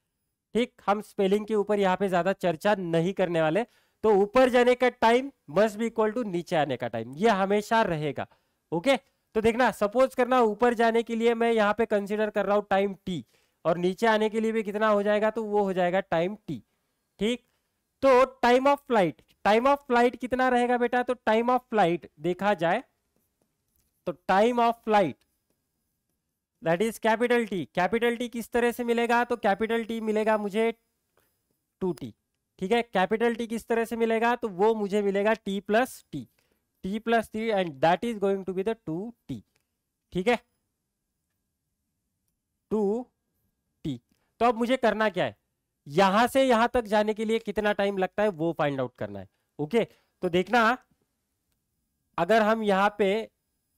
ठीक, हम स्पेलिंग के ऊपर यहाँ पे ज्यादा चर्चा नहीं करने वाले। तो ऊपर जाने का time must be equal to नीचे आने का टाइम, ये हमेशा रहेगा। ओके, तो देखना सपोज करना ऊपर जाने के लिए मैं यहाँ पे कंसीडर कर रहा हूँ टाइम t, और नीचे आने के लिए भी कितना हो जाएगा, तो वो हो जाएगा टाइम t। ठीक, तो टाइम ऑफ फ्लाइट कितना रहेगा बेटा, तो टाइम ऑफ फ्लाइट देखा जाए तो time of flight that is capital T. Capital T किस तरह से मिलेगा, तो कैपिटल टी मिलेगा मुझे 2t। ठीक है, कैपिटल टी किस तरह से मिलेगा, तो वो मुझे मिलेगा t plus T, t plus 3 and that is going to be the 2t। ठीक है, 2t। तो अब मुझे करना क्या है, यहां से यहां तक जाने के लिए कितना टाइम लगता है वो फाइंड आउट करना है। ओके, तो देखना अगर हम यहाँ पे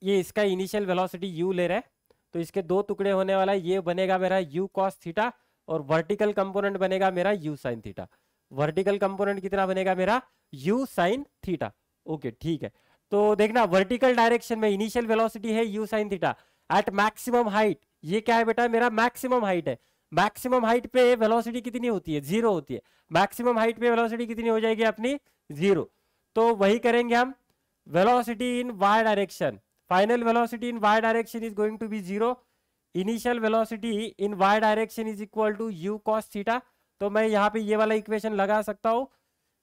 ये इसका इनिशियल वेलोसिटी u ले रहे हैं, तो इसके दो टुकड़े होने वाला है, ये बनेगा मेरा u cos थीटा और वर्टिकल कंपोनेंट बनेगा मेरा u sin theta. Vertical component कितना बनेगा मेरा, u sin थीटा। ओके, ठीक है, तो देखना वर्टिकल डायरेक्शन में इनिशियल वेलोसिटी है u sin theta at maximum height, ये क्या है बेटा, मेरा मैक्सिमम हाइट है। मैक्सिमम हाइट पे वेलोसिटी कितनी होती है, 0 होती है। मैक्सिमम हाइट पे वेलोसिटी कितनी हो जाएगी अपनी, 0। तो वही करेंगे हम, velocity in y direction, final velocity in y direction is going to be 0। Initial velocity in y direction is equal to u cos theta. तो मैं यहाँ पे ये वाला इक्वेशन लगा सकता हूँ,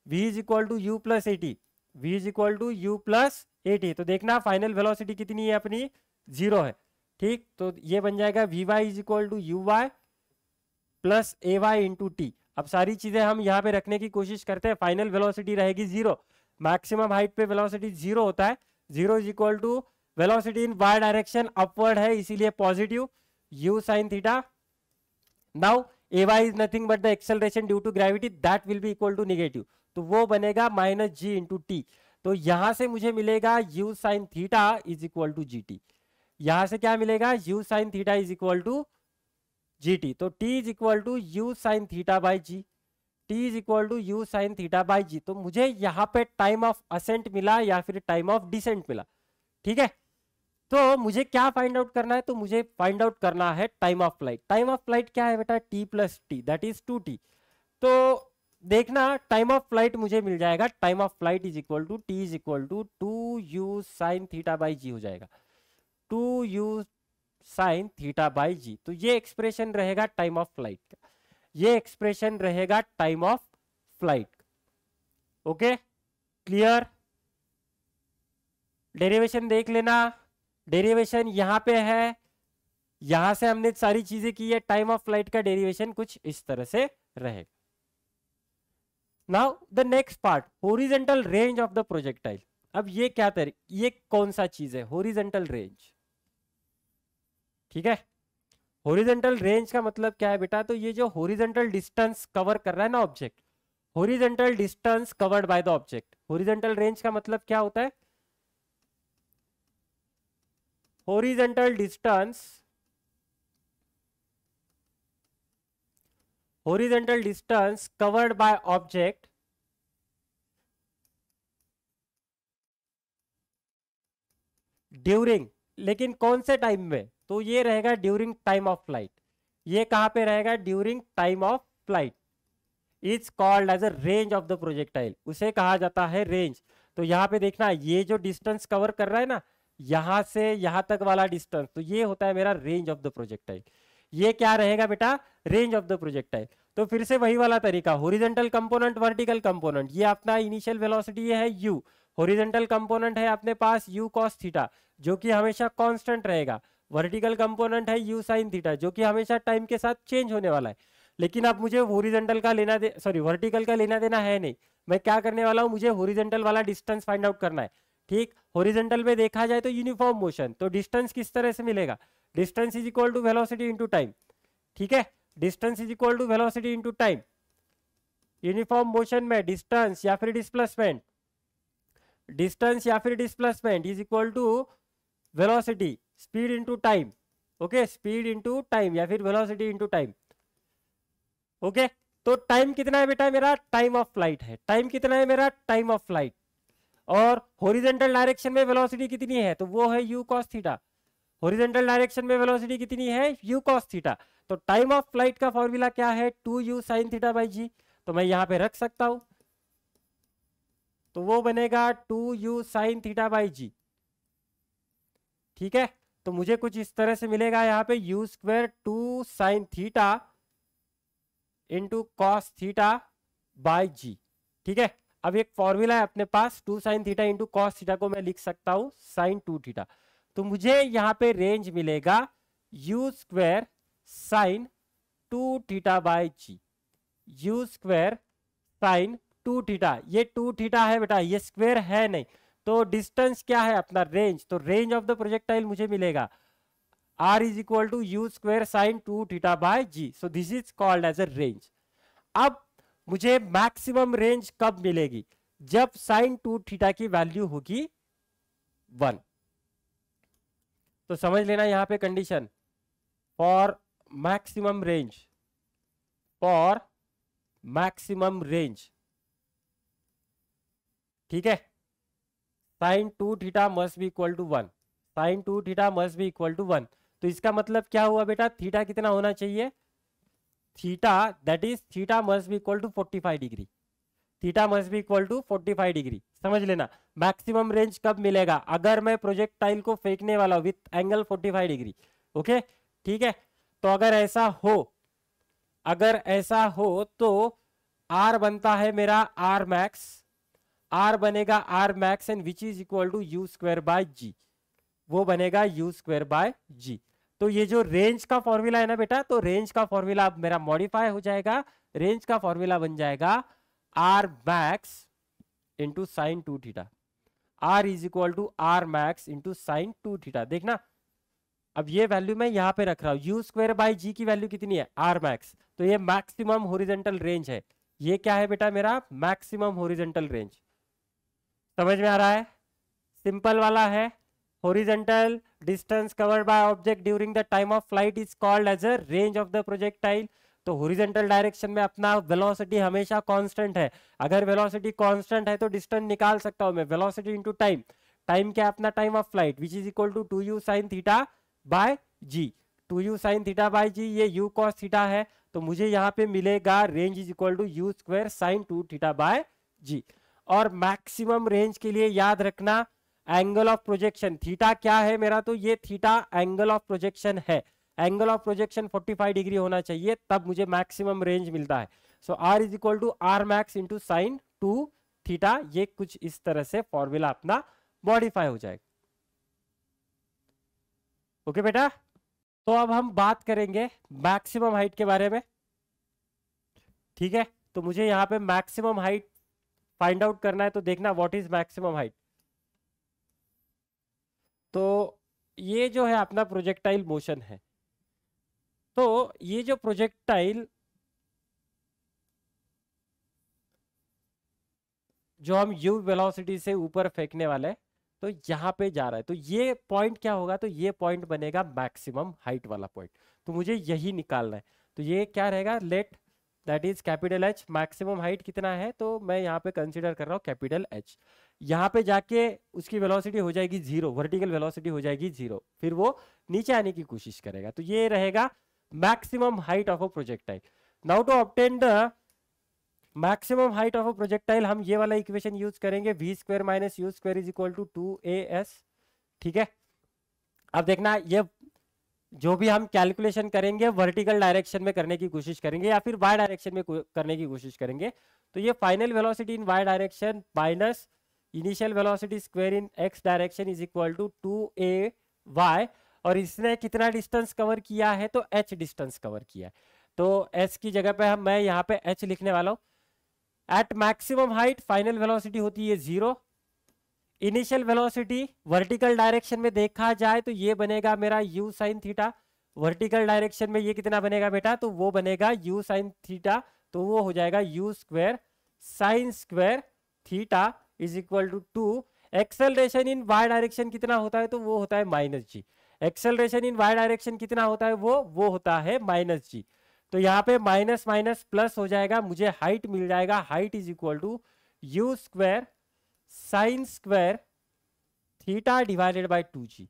v is equal to u plus 80, v is equal to u plus 80। तो देखना फाइनल वेलोसिटी कितनी है अपनी, 0 है। ठीक, तो ये बन जाएगा vy is equal to uy plus ay into t. अब सारी चीजें हम यहाँ पे रखने की कोशिश करते हैं। फाइनल वेलोसिटी रहेगी 0, मैक्सिमम हाइट पे वेलोसिटी 0 होता है। 0 is equal to velocity in y direction upward है, इसीलिए positive u sin theta. Now ay is nothing but the acceleration due to gravity, that will be equal to negative, तो वो बनेगा minus जी into T. तो यहां से मुझे मिलेगा u sin theta is equal to g t. यहां से क्या मिलेगा, u sin theta is equal to g t. तो t is equal to u sin theta by g. T is equal to u sine theta by g. तो मुझे यहाँ पे time of ascent मिला या फिर टाइम ऑफ डिसेंट मिला, ठीक है। तो मुझे क्या फाइंड आउट करना है, तो मुझे फाइंड आउट करना है time of flight. Time of flight क्या है बेटा, t plus t, that is 2t। तो देखना टाइम ऑफ फ्लाइट मुझे मिल जाएगा, time of flight is equal to t is equal to 2u sine theta by g हो जाएगा, 2u sine theta by g. तो ये एक्सप्रेशन रहेगा टाइम ऑफ फ्लाइट का, ये एक्सप्रेशन रहेगा time of flight. Okay, clear. Derivation देख लेना, डेरिवेशन यहां पे है, यहां से हमने सारी चीजें की है। टाइम ऑफ फ्लाइट का डेरिवेशन कुछ इस तरह से रहेगा। Now the next part, horizontal range of the projectile. अब ये क्या ये कौन सा चीज है, हॉरिजॉन्टल रेंज, ठीक है। हॉरिजॉन्टल रेंज का मतलब क्या है बेटा, तो ये जो हॉरिजॉन्टल डिस्टेंस कवर कर रहा है ना object, horizontal distance covered by the object. Horizontal range का मतलब क्या होता है, horizontal distance, horizontal distance covered by object during, लेकिन कौन से टाइम में, तो ये रहेगा ड्यूरिंग टाइम ऑफ फ्लाइट। ये कहां पे रहेगा, during time of flight, is called as a range of the projectile, उसे कहा जाता है रेंज। तो यहां पे देखना, ये जो डिस्टेंस कवर कर रहा है ना, यहां से यहां तक वाला डिस्टेंस, तो ये होता है मेरा रेंज ऑफ द प्रोजेक्टाइल। ये क्या रहेगा बेटा, रेंज ऑफ द प्रोजेक्टाइल। तो फिर से वही वाला तरीका, हॉरिजॉन्टल कंपोनेंट, वर्टिकल कंपोनेंट, ये अपना इनिशियल वेलोसिटी है u, हॉरिजॉन्टल कंपोनेंट है अपने पास u cos थीटा, जो कि हमेशा कांस्टेंट रहेगा। वर्टिकल कंपोनेंट है u sin थीटा, जो कि हमेशा टाइम के साथ चेंज होने वाला है। लेकिन अब मुझे हॉरिजॉन्टल का लेना दे, सॉरी वर्टिकल का लेना देना है नहीं। मैं क्या करने वाला हूं, मुझे हॉरिजॉन्टल वाला डिस्टेंस फाइंड आउट करना है, ठीक। हॉरिजॉन्टल में देखा जाए तो यूनिफॉर्म मोशन, तो डिस्टेंस किस तरह से मिलेगा, distance is equal to velocity into time, ठीक है। Distance is equal to velocity into time. Uniform motion में डिस्टेंस या फिर डिस्प्लेसमेंट, डिस्टेंस या फिर displacement is equal to velocity, speed into time. Okay, speed into time या फिर velocity into time. Okay, तो टाइम कितना है बेटा मेरा, टाइम ऑफ फ्लाइट है। टाइम कितना है मेरा, टाइम ऑफ फ्लाइट। और हॉरिजॉन्टल डायरेक्शन में वेलोसिटी कितनी है, तो वो है u cos theta. Horizontal direction में वेलोसिटी कितनी है, u cos थीटा। तो टाइम ऑफ फ्लाइट का फॉर्मूला क्या है, 2u sin theta by g. तो मैं यहां पे रख सकता हूं, तो वो बनेगा 2u sin theta by g, ठीक है। तो मुझे कुछ इस तरह से मिलेगा, यहाँ पे u स्क्वायर 2 sin थीटा into cos theta by g, ठीक है। अब एक फॉर्मूला है अपने पास, 2 sin थीटा इंटू कॉस थीटा को मैं लिख सकता हूं sin 2 थीटा। तो मुझे यहाँ पे रेंज मिलेगा u square sine 2 theta by g, u square sine 2 theta. ये 2 थीटा है बेटा, ये स्क्वायर है नहीं। तो डिस्टेंस क्या है अपना, रेंज। तो रेंज ऑफ द प्रोजेक्टाइल मुझे मिलेगा r is equal to u square sine 2 theta by g. So this is called as a range. अब मुझे मैक्सिमम रेंज कब मिलेगी, जब साइन 2 थीटा की वैल्यू होगी 1। तो समझ लेना यहां पे condition, for maximum range, for maximum range, ठीक है, sine 2 theta must be equal to 1, sine 2 theta must be equal to 1। तो इसका मतलब क्या हुआ बेटा, थीटा कितना होना चाहिए, theta that is theta must be equal to 45 degree, theta must be equal to 45 degree. समझ लेना मैक्सिमम रेंज कब मिलेगा, अगर मैं प्रोजेक्टाइल को फेंकने वाला विथ एंगल 45 डिग्री। ओके, ठीक है। तो अगर ऐसा हो, अगर ऐसा हो तो आर बनता है मेरा आर मैक्स, आर बनेगा r max and which is equal to u square by g, वो बनेगा यू स्क्वायर बाय जी। तो ये जो रेंज का फॉर्मूला है ना बेटा, तो रेंज का फॉर्मूला अब मेरा मॉडिफाई हो जाएगा। रेंज का फॉर्मूला बन जाएगा are max into sine 2 theta, r is equal to r max into sine 2 theta. देखना अब ये वैल्यू मैं यहां पे रख रहा हूं, यू स्क्वायर बाई जी की वैल्यू कितनी है, आर मैक्स। तो ये मैक्सिमम हॉरिजॉन्टल रेंज है, ये क्या है बेटा मेरा मैक्सिमम हॉरिजॉन्टल रेंज। समझ में आ रहा है, सिंपल वाला है। horizontal distance covered by object during the time of flight is called as a range of the projectile. तो हॉरिजॉन्टल डायरेक्शन में अपना वेलोसिटी हमेशा कांस्टेंट है। अगर वेलोसिटी कांस्टेंट है तो डिस्टेंस निकाल सकता हूं मैं, वेलोसिटी इनटू टाइम। टाइम क्या है अपना, time of flight, which is equal to 2u sin theta by g. 2u sin theta by g, ये u cos थीटा है, तो मुझे यहाँ पे मिलेगा range is equal to u square sine 2 theta by g. और मैक्सिमम रेंज के लिए याद रखना एंगल ऑफ प्रोजेक्शन थीटा क्या है मेरा, तो ये थीटा एंगल ऑफ प्रोजेक्शन है। एंगल ऑफ प्रोजेक्शन 45 डिग्री होना चाहिए, तब मुझे मैक्सिमम रेंज मिलता है। So r is equal to r max into sine 2 theta. ये कुछ इस तरह से फॉर्मूला अपना मॉडिफाई हो जाएगा। ओके बेटा, तो अब हम बात करेंगे मैक्सिमम हाइट के बारे में। ठीक है, तो मुझे यहाँ पे मैक्सिमम हाइट फाइंड आउट करना है, तो देखना व्हाट इज मैक्सिमम हाइट। तो ये जो है अपना प्रोजेक्टाइल मोशन है, तो ये जो प्रोजेक्टाइल जो हम u वेलोसिटी से ऊपर फेंकने वाले हैं, तो यहाँ पे जा रहा है, तो ये पॉइंट क्या होगा, तो ये पॉइंट बनेगा मैक्सिमम हाइट वाला पॉइंट। तो मुझे यही निकालना है, तो ये क्या रहेगा, let that is capital H. Maximum height कितना है, तो मैं यहाँ पे कंसीडर कर रहा हूँ कैपिटल एच। यहाँ पे जाके उसकी वेलोसिटी हो जाएगी 0, वर्टिकल वेलोसिटी हो जाएगी 0, फिर वो नीचे आने की कोशिश करेगा। तो ये रहेगा maximum height of a projectile. Now to obtain the maximum height of a projectile, हम ये वाला इक्वेशन यूज करेंगे, v square minus u square is equal to 2as। ठीक है, अब देखना ये जो भी हम कैलकुलेशन करेंगे वर्टिकल डायरेक्शन में करने की कोशिश करेंगे या फिर वाई डायरेक्शन में करने की कोशिश करेंगे। तो ये final velocity in y direction minus initial velocity square in x direction is equal to 2ay। और इसने कितना डिस्टेंस कवर किया है, तो h डिस्टेंस कवर किया है, तो s की जगह पे मैं यहाँ पे h लिखने वाला हूँ। At maximum height final velocity होती है 0। इनिशियल वेलोसिटी वर्टिकल डायरेक्शन में देखा जाए तो ये बनेगा मेरा u sin theta. Vertical direction में ये कितना बनेगा बेटा, तो वो बनेगा u sin थीटा, तो वो हो जाएगा u square sine square theta is equal to 2। Acceleration in y direction कितना होता है, तो वो होता है minus g. Acceleration in y direction कितना होता है, वो होता है माइनस जी। तो यहाँ पे माइनस माइनस प्लस हो जाएगा, मुझे हाइट मिल जाएगा, height is equal to u square sine square theta divided by 2g।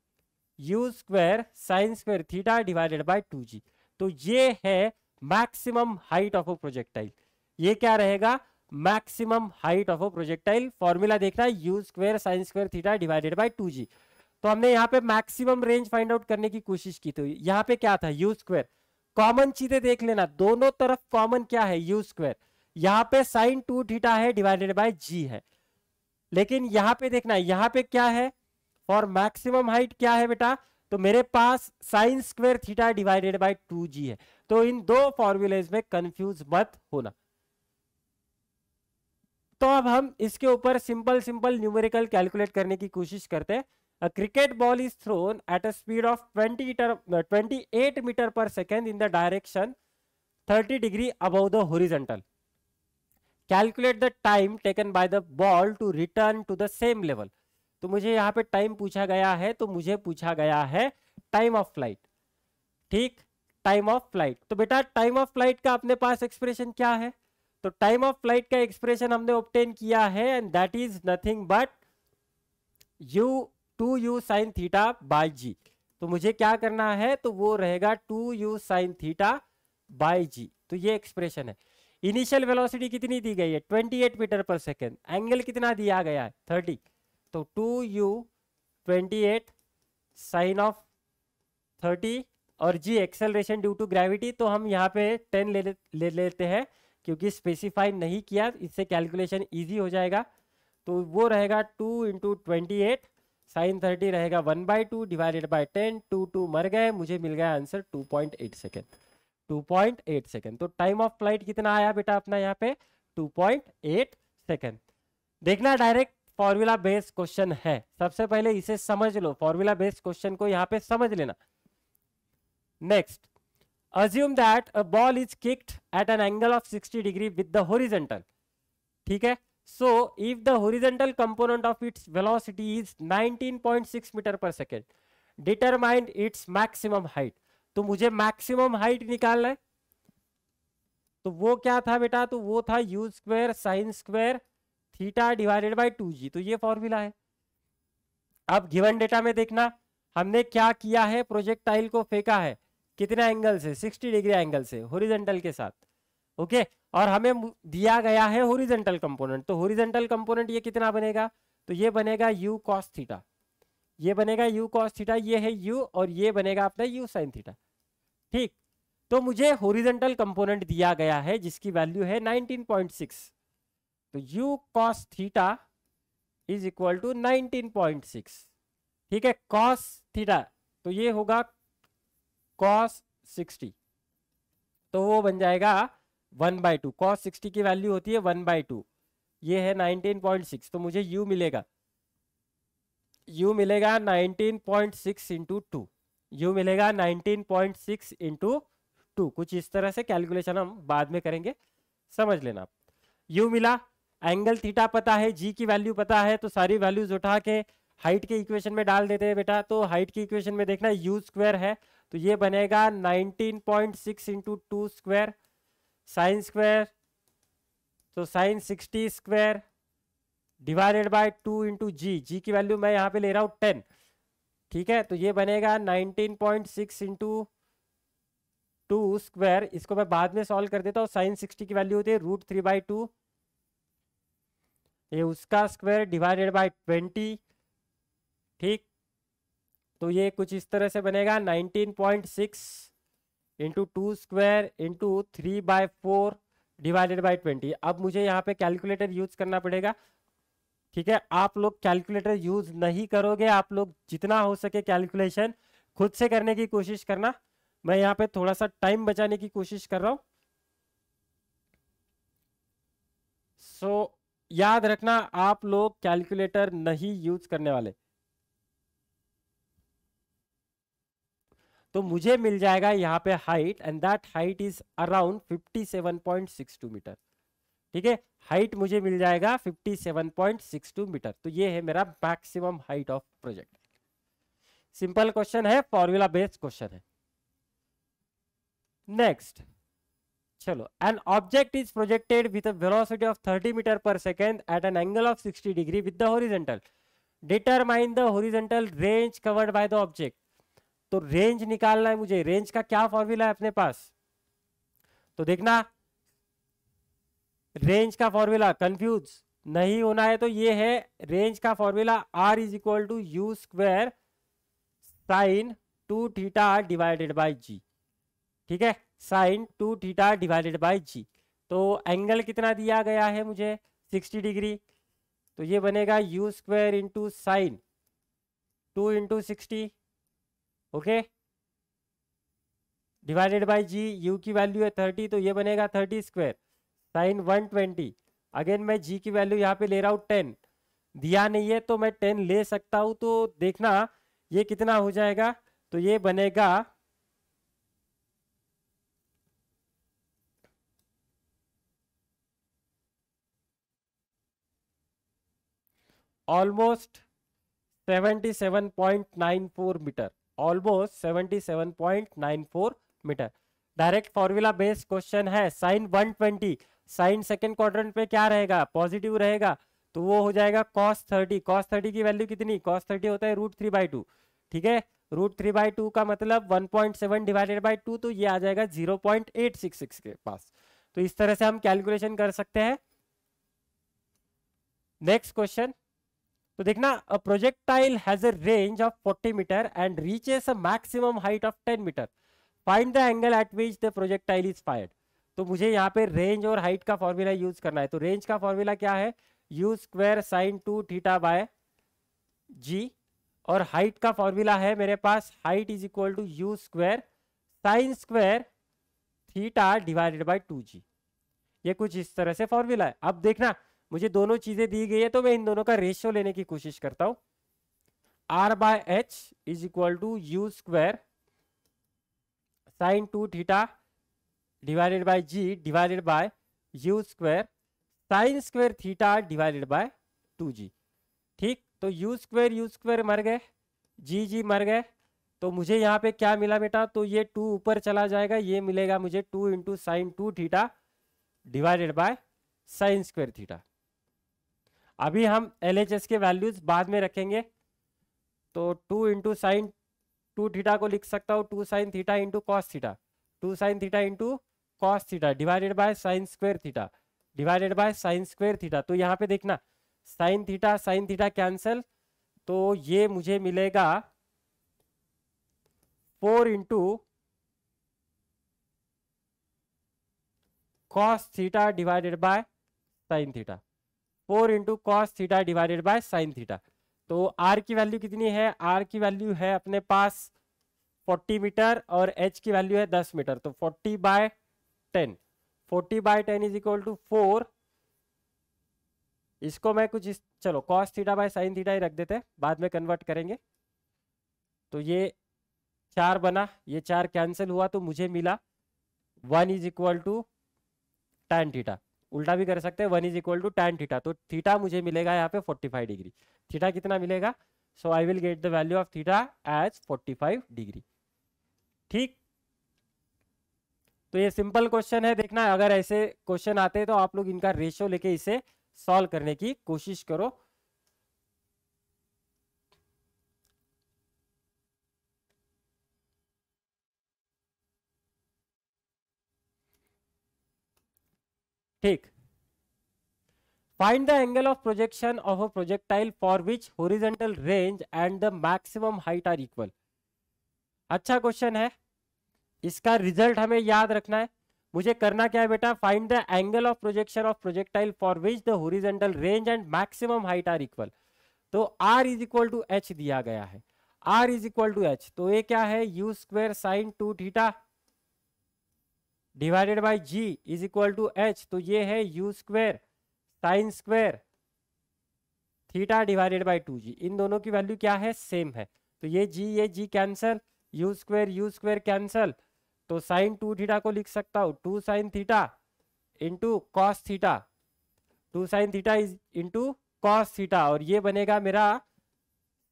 U square sine square theta divided by 2g। तो ये है maximum height of a projectile. ये क्या रहेगा, maximum height of a projectile. Formula देखना, u square sine square theta divided by 2g। तो हमने यहाँ पे मैक्सिमम रेंज फाइंड आउट करने की कोशिश की, तो यहाँ पे क्या था, यू स्क्वायर। कॉमन चीजें देख लेना, दोनों तरफ कॉमन क्या है, यू स्क्वायर। यहाँ पे साइन 2 थीटा है डिवाइडेड बाय जी है, लेकिन यहाँ पे देखना, यहाँ पे क्या है, फॉर मैक्सिमम हाइट क्या है बेटा, तो मेरे पास sine square theta divided by 2g है। तो इन दो फॉर्मूलेज में कंफ्यूज मत होना। तो अब हम इसके ऊपर सिंपल सिंपल न्यूमेरिकल कैलकुलेट करने की कोशिश करते हैं। A cricket ball is thrown at a speed of 28 meter per second in the direction 30 degree above the horizontal. Calculate the time taken by the ball to return to the same level. तो मुझे यहाँ पे time पूछा गया है, तो मुझे पूछा गया है टाइम ऑफ फ्लाइट। ठीक, टाइम ऑफ फ्लाइट। तो बेटा टाइम ऑफ फ्लाइट का अपने पास एक्सप्रेशन क्या है, तो टाइम ऑफ फ्लाइट का एक्सप्रेशन हमने ऑब्टेन किया है, and that is nothing but u sin theta by g. तो मुझे क्या करना है, तो वो रहेगा 2u sin theta by g. तो ये एक्सप्रेशन है। इनिशियल वेलोसिटी कितनी दी गई है, 28 मीटर पर सेकेंड। एंगल कितना दिया गया है, 30। तो 2u 28 साइन ऑफ 30 और जी एक्सेलरेशन ड्यू टू ग्रेविटी, तो हम यहाँ पे 10 ले लेते हैं क्योंकि स्पेसिफाई नहीं किया, इससे कैलकुलेशन इजी हो जाएगा। तो वो रहेगा 2 इंटू 28 साइन 30 रहेगा 1/2 डिवाइडेड बाय 10। 2 मर गए, मुझे मिल गया आंसर 2.8 सेकेंड। 2.8 सेकेंड। तो टाइम ऑफ फ्लाइट कितना आया बेटा अपना यहाँ पे, 2.8 सेकेंड। देखना डायरेक्ट फॉर्मूला बेस्ड क्वेश्चन है, सबसे पहले इसे समझ लो, फॉर्मूला बेस्ड क्वेश्चन को यहाँ पे समझ लेना। Next, assume that a ball is kicked at an angle of 60 degree with the horizontal. ठीक है, so if the horizontal component of its velocity is 19.6 meter per second, determine its maximum height. तो मुझे maximum height निकालना है। तो वो क्या था बेटा, तो वो था you square sine square theta divided by 2g। तो ये फॉर्मूला है। अब गिवन डेटा में देखना, हमने क्या किया है, प्रोजेक्टाइल को फेंका है कितना एंगल से, 60 डिग्री एंगल से हॉरिजॉन्टल के साथ। ओके, और हमें दिया गया है हॉरिजॉन्टल कंपोनेंट। तो हॉरिजॉन्टल कंपोनेंट ये कितना बनेगा, तो ये बनेगा u cos थीटा, ये बनेगा u cos थीटा, ये है u, और ये बनेगा अपना u sin थीटा। ठीक, तो मुझे हॉरिजॉन्टल कंपोनेंट दिया गया है जिसकी वैल्यू है 19.6। तो u cos theta is equal to 19.6। ठीक है, cos थीटा तो ये होगा cos 60, तो वो बन जाएगा 1/2। cos 60 की वैल्यू होती है 1/2, ये है 19.6। तो मुझे u मिलेगा 19.6 इंटू 2, u मिलेगा 19.6 इंटू 2। कुछ इस तरह से कैलकुलेशन हम बाद में करेंगे, समझ लेना आप। u मिला, एंगल थीटा पता है, g की वैल्यू पता है, तो सारी वैल्यूज उठा के हाइट के इक्वेशन में डाल देते हैं बेटा। तो हाइट की इक्वेशन में देखना u स्क्वायर है, तो ये बनेगा 19.6 इंटू 2 स्क्वायर, साइन स्क्वायर तो sine 60 square divided by 2 into g की वैल्यू मैं यहाँ पे ले रहा हूँ 10। ठीक है, तो ये बनेगा 19.6 इंटू 2 स्क्वायर, इसको मैं बाद में सॉल्व कर देता हूँ। साइन 60 की वैल्यू होती है √3/2, ये उसका स्क्वायर डिवाइडेड बाय 20। ठीक, तो ये कुछ इस तरह से बनेगा 19.6 into 2 square into 3/4 divided by 20। अब मुझे यहाँ पे कैलकुलेटर यूज करना पड़ेगा। ठीक है, आप लोग कैलकुलेटर यूज नहीं करोगे, आप लोग जितना हो सके कैलकुलेशन खुद से करने की कोशिश करना। मैं यहाँ पे थोड़ा सा टाइम बचाने की कोशिश कर रहा हूं। याद रखना, आप लोग कैलकुलेटर नहीं यूज करने वाले। तो मुझे मिल जाएगा यहाँ पे height, and that height is around 57.62 meter. ठीक है, हाइट मुझे मिल जाएगा 57.62 मीटर। तो ये है मेरा maximum height of project. Simple question है, फॉर्मूला बेस्ड क्वेश्चन है। नेक्स्ट, चलो, an object is projected with a velocity of 30 meter per second at an angle of 60 degree with the horizontal. Determine the horizontal range covered by the object. तो range निकालना है मुझे। Range का क्या formula है अपने पास, तो देखना, रेंज का फॉर्मूला कंफ्यूज नहीं होना है, तो ये है रेंज का formula, r is equal to u square sine 2 theta divided by g. ठीक है, sine 2 theta divided by g. तो एंगल कितना दिया गया है मुझे, 60 डिग्री, तो ये बनेगा u square into sine 2 into 60, okay, divided by g. U की वैल्यू है 30, तो ये बनेगा 30 स्क्वायर साइन 120। अगेन मैं जी की वैल्यू यहाँ पे ले रहा हूँ 10, दिया नहीं है तो मैं 10 ले सकता हूँ। तो देखना ये कितना हो जाएगा, तो ये बनेगा almost 77.94 meter, almost 77.94 meter. Direct formula based question है। साइन 120, साइन सेकंड क्वाड्रेंट पे क्या रहेगा, पॉजिटिव रहेगा, तो वो हो जाएगा cos 30। cos 30 की वैल्यू कितनी, cos 30 होता है √3/2। ठीक है, √3/2 का मतलब 1.7 डिवाइडेड बाय 2, तो ये आ जाएगा 0.866 के पास। तो इस तरह से हम कैलकुलेशन कर सकते हैं। नेक्स्ट क्वेश्चन, तो देखना, a projectile has a range of 40 meter and reaches a maximum height of 10 meter. Find the angle at which the projectile is fired. तो मुझे यहाँ पे रेंज और हाइट का फॉर्मूला यूज करना है। तो रेंज का फॉर्मूला क्या है, u square sine 2 theta by g, और हाइट का फॉर्मूला है मेरे पास, height is equal to u square sine square theta divided by 2g। ये कुछ इस तरह से फॉर्मूला है। अब देखना, मुझे दोनों चीजें दी गई है, तो मैं इन दोनों का रेशियो लेने की कोशिश करता हूं। r by h is equal to u square sine 2 theta divided by g divided by u square sine square theta divided by 2g। ठीक, तो यू स्क्वायर मर गए, जी मर गए, तो मुझे यहाँ पे क्या मिला बेटा, तो ये 2 ऊपर चला जाएगा, ये मिलेगा मुझे 2 into sine 2 theta divided by sine square theta. अभी हम LHS के वैल्यूज बाद में रखेंगे, तो 2 इंटू साइन 2 थीटा को लिख सकता हूँ 2 sine theta into cos theta, 2 sine theta into cos theta divided by sine square theta divided by sine square theta. तो यहाँ पे देखना साइन थीटा कैंसिल, तो ये मुझे मिलेगा 4 into cos theta divided bye sine theta, 4 into cos theta divided bye sine theta. तो are की वैल्यू कितनी है, आर की वैल्यू है अपने पास 40 मीटर और एच की वैल्यू है 10 मीटर, तो 40/10, 40/10 इज इक्वल टू 4। इसको मैं कुछ चलो cos theta by sine theta ही रख देते हैं, बाद में कन्वर्ट करेंगे। तो ये 4 बना, ये 4 कैंसिल हुआ, तो मुझे मिला 1 is equal to tan theta. उल्टा भी कर सकते हैं, 1 is equal to tan theta. तो थीटा मुझे मिलेगा यहाँ पे 45 डिग्री। थीटा कितना मिलेगा, so I will get the value of theta as 45 degree. ठीक, तो ये सिंपल क्वेश्चन है। देखना अगर ऐसे क्वेश्चन आते हैं तो आप लोग इनका रेशियो लेके इसे सॉल्व करने की कोशिश करो। ठीक, find the angle of projection of a projectile for which horizontal range and the maximum height are equal। अच्छा क्वेश्चन है, इसका रिजल्ट हमें याद रखना है। मुझे करना क्या है बेटा, find the angle of projection of projectile for which the horizontal range and maximum height are equal. तो r is equal to h दिया गया है, r is equal to h, तो ये क्या है u square sine 2 theta divided by g is equal to h, तो ये है u square sine square theta divided by 2g। इन दोनों की वैल्यू क्या है, सेम है, तो ये g cancel, u square cancel, तो साइन 2 थीटा को लिख सकता हूँ 2 sine theta into cos theta, 2 sine theta is into cos theta, और ये बनेगा मेरा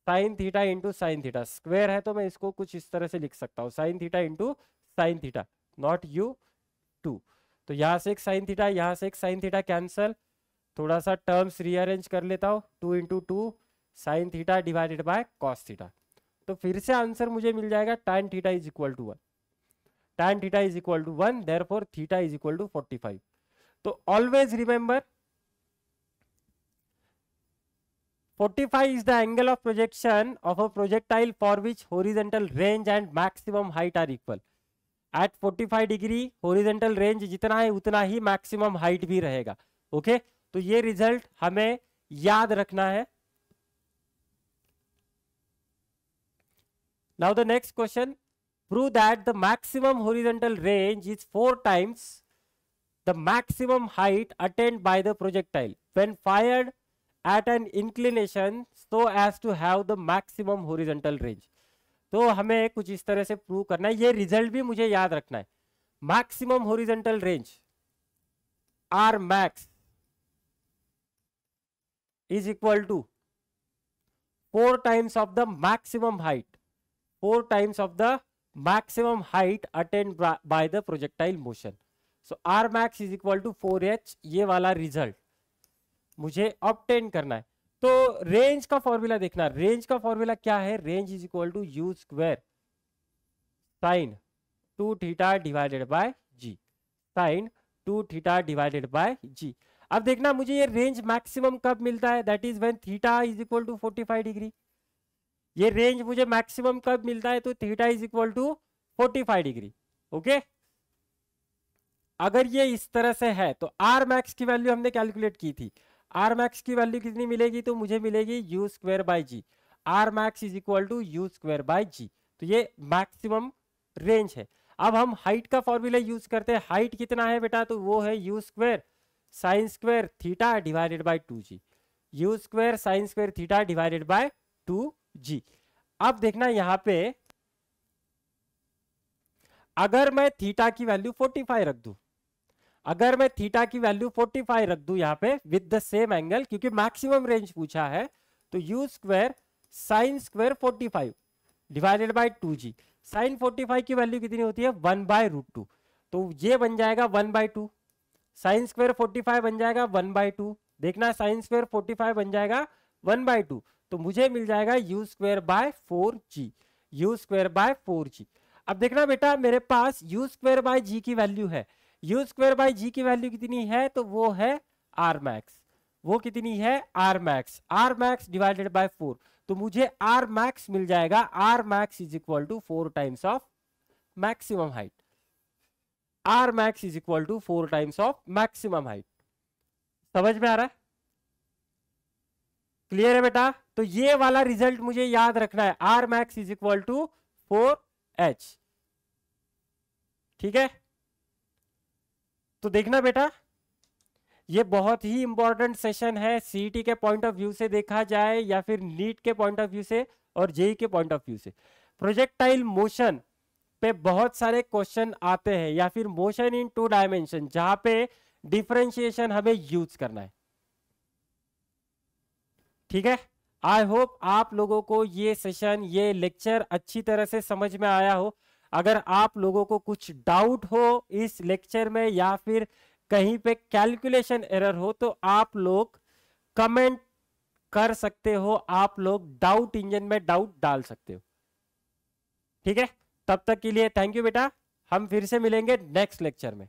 sign theta into sine theta. Square है तो मैं इसको कुछ इस तरह से लिख सकता हूँ, sign theta into sine theta naught u2। तो यहाँ से एक साइन थीटा, यहाँ से एक साइन थीटा कैंसल, थोड़ा सा टर्म्स रीअरेंज कर लेता हूँ, 2 into 2 sine theta divided by cos theta. तो फिर से आंसर मुझे मिल जाएगा tan theta is equal to 1, tan theta is equal to 1, therefore theta is equal to 45। तो always remember 45 is the angle of projection of a projectile for which horizontal range and maximum height are equal। At 45 degree horizontal range जितना है उतना ही maximum height भी रहेगा। Okay, तो ये result हमें याद रखना है। Now the next question, prove that the maximum horizontal range is 4 times the maximum height attained by the projectile when fired at an inclination so as to have the maximum horizontal range। तो हमें कुछ इस तरह से prove करना है, ये result भी मुझे याद रखना है। Maximum horizontal range r max is equal to 4 times of the maximum height, 4 times of the maximum height attained by the projectile motion. So r max is equal to 4h, ये वाला result मुझे obtain करना है। तो range का formula देखना, range का formula क्या है, range is equal to u square sine 2 theta divided by g, sine 2 theta divided by g. अब देखना मुझे ये रेंज मैक्सिमम कब मिलता है, that is when theta is equal to 45 degree. ये रेंज मुझे मैक्सिमम कब मिलता है, तो theta is equal to 45 degree. Okay, अगर ये इस तरह से है तो आर मैक्स की वैल्यू हमने कैलकुलेट की थी, आर मैक्स की वैल्यू कितनी मिलेगी, तो मुझे मिलेगी u square by g, r max is equal to u square by g. तो ये मैक्सिमम रेंज है। अब हम हाइट का फॉर्मूला यूज करते हैं, हाइट कितना है बेटा, तो वो है u square sine square theta divided by 2g, u square sine square theta divided by 2g। अब देखना यहां पे अगर मैं थीटा की वैल्यू 45 रख दूं, अगर मैं थीटा की वैल्यू 45 रख दूं यहां पे विद द सेम एंगल, क्योंकि मैक्सिमम रेंज पूछा है, तो u square sine square 45 divided by 2g, sine 45 की वैल्यू कितनी होती है 1/√2, तो ये बन जाएगा 1/2। साइन स्क्वायर 45 बन जाएगा 1/2। देखना साइन स्क्वायर 45 बन जाएगा 1/2, तो मुझे मिल जाएगा you square bye 4g, you square bye 4g। अब देखना बेटा मेरे पास यू स्क्वायर बाय जी की वैल्यू है, यू स्क्वायर बाय जी की वैल्यू कितनी है, तो वो है आर मैक्स। वो कितनी है, R max, R max divided by 4, तो मुझे आर मैक्स मिल जाएगा, are max is equal to 4 times of maximum height, R max is equal to 4 times of maximum height. समझ में आ रहा है, क्लियर है बेटा? तो ये वाला रिजल्ट मुझे याद रखना है, R max is equal to 4h। ठीक है, तो देखना बेटा ये बहुत ही इंपॉर्टेंट सेशन है, सीईटी के पॉइंट ऑफ व्यू से देखा जाए या फिर नीट के पॉइंट ऑफ व्यू से और जेई के पॉइंट ऑफ व्यू से। प्रोजेक्टाइल मोशन पे बहुत सारे क्वेश्चन आते हैं, या फिर मोशन इन 2 डायमेंशन, जहां पे डिफरेंशिएशन हमें यूज करना है। ठीक है, आई होप आप लोगों को ये सेशन, ये लेक्चर अच्छी तरह से समझ में आया हो। अगर आप लोगों को कुछ डाउट हो इस लेक्चर में या फिर कहीं पे कैलकुलेशन एरर हो, तो आप लोग कमेंट कर सकते हो, आप लोग डाउट इंजन में डाउट डाल सकते हो। ठीक है, तब तक के लिए थैंक यू बेटा, हम फिर से मिलेंगे नेक्स्ट लेक्चर में।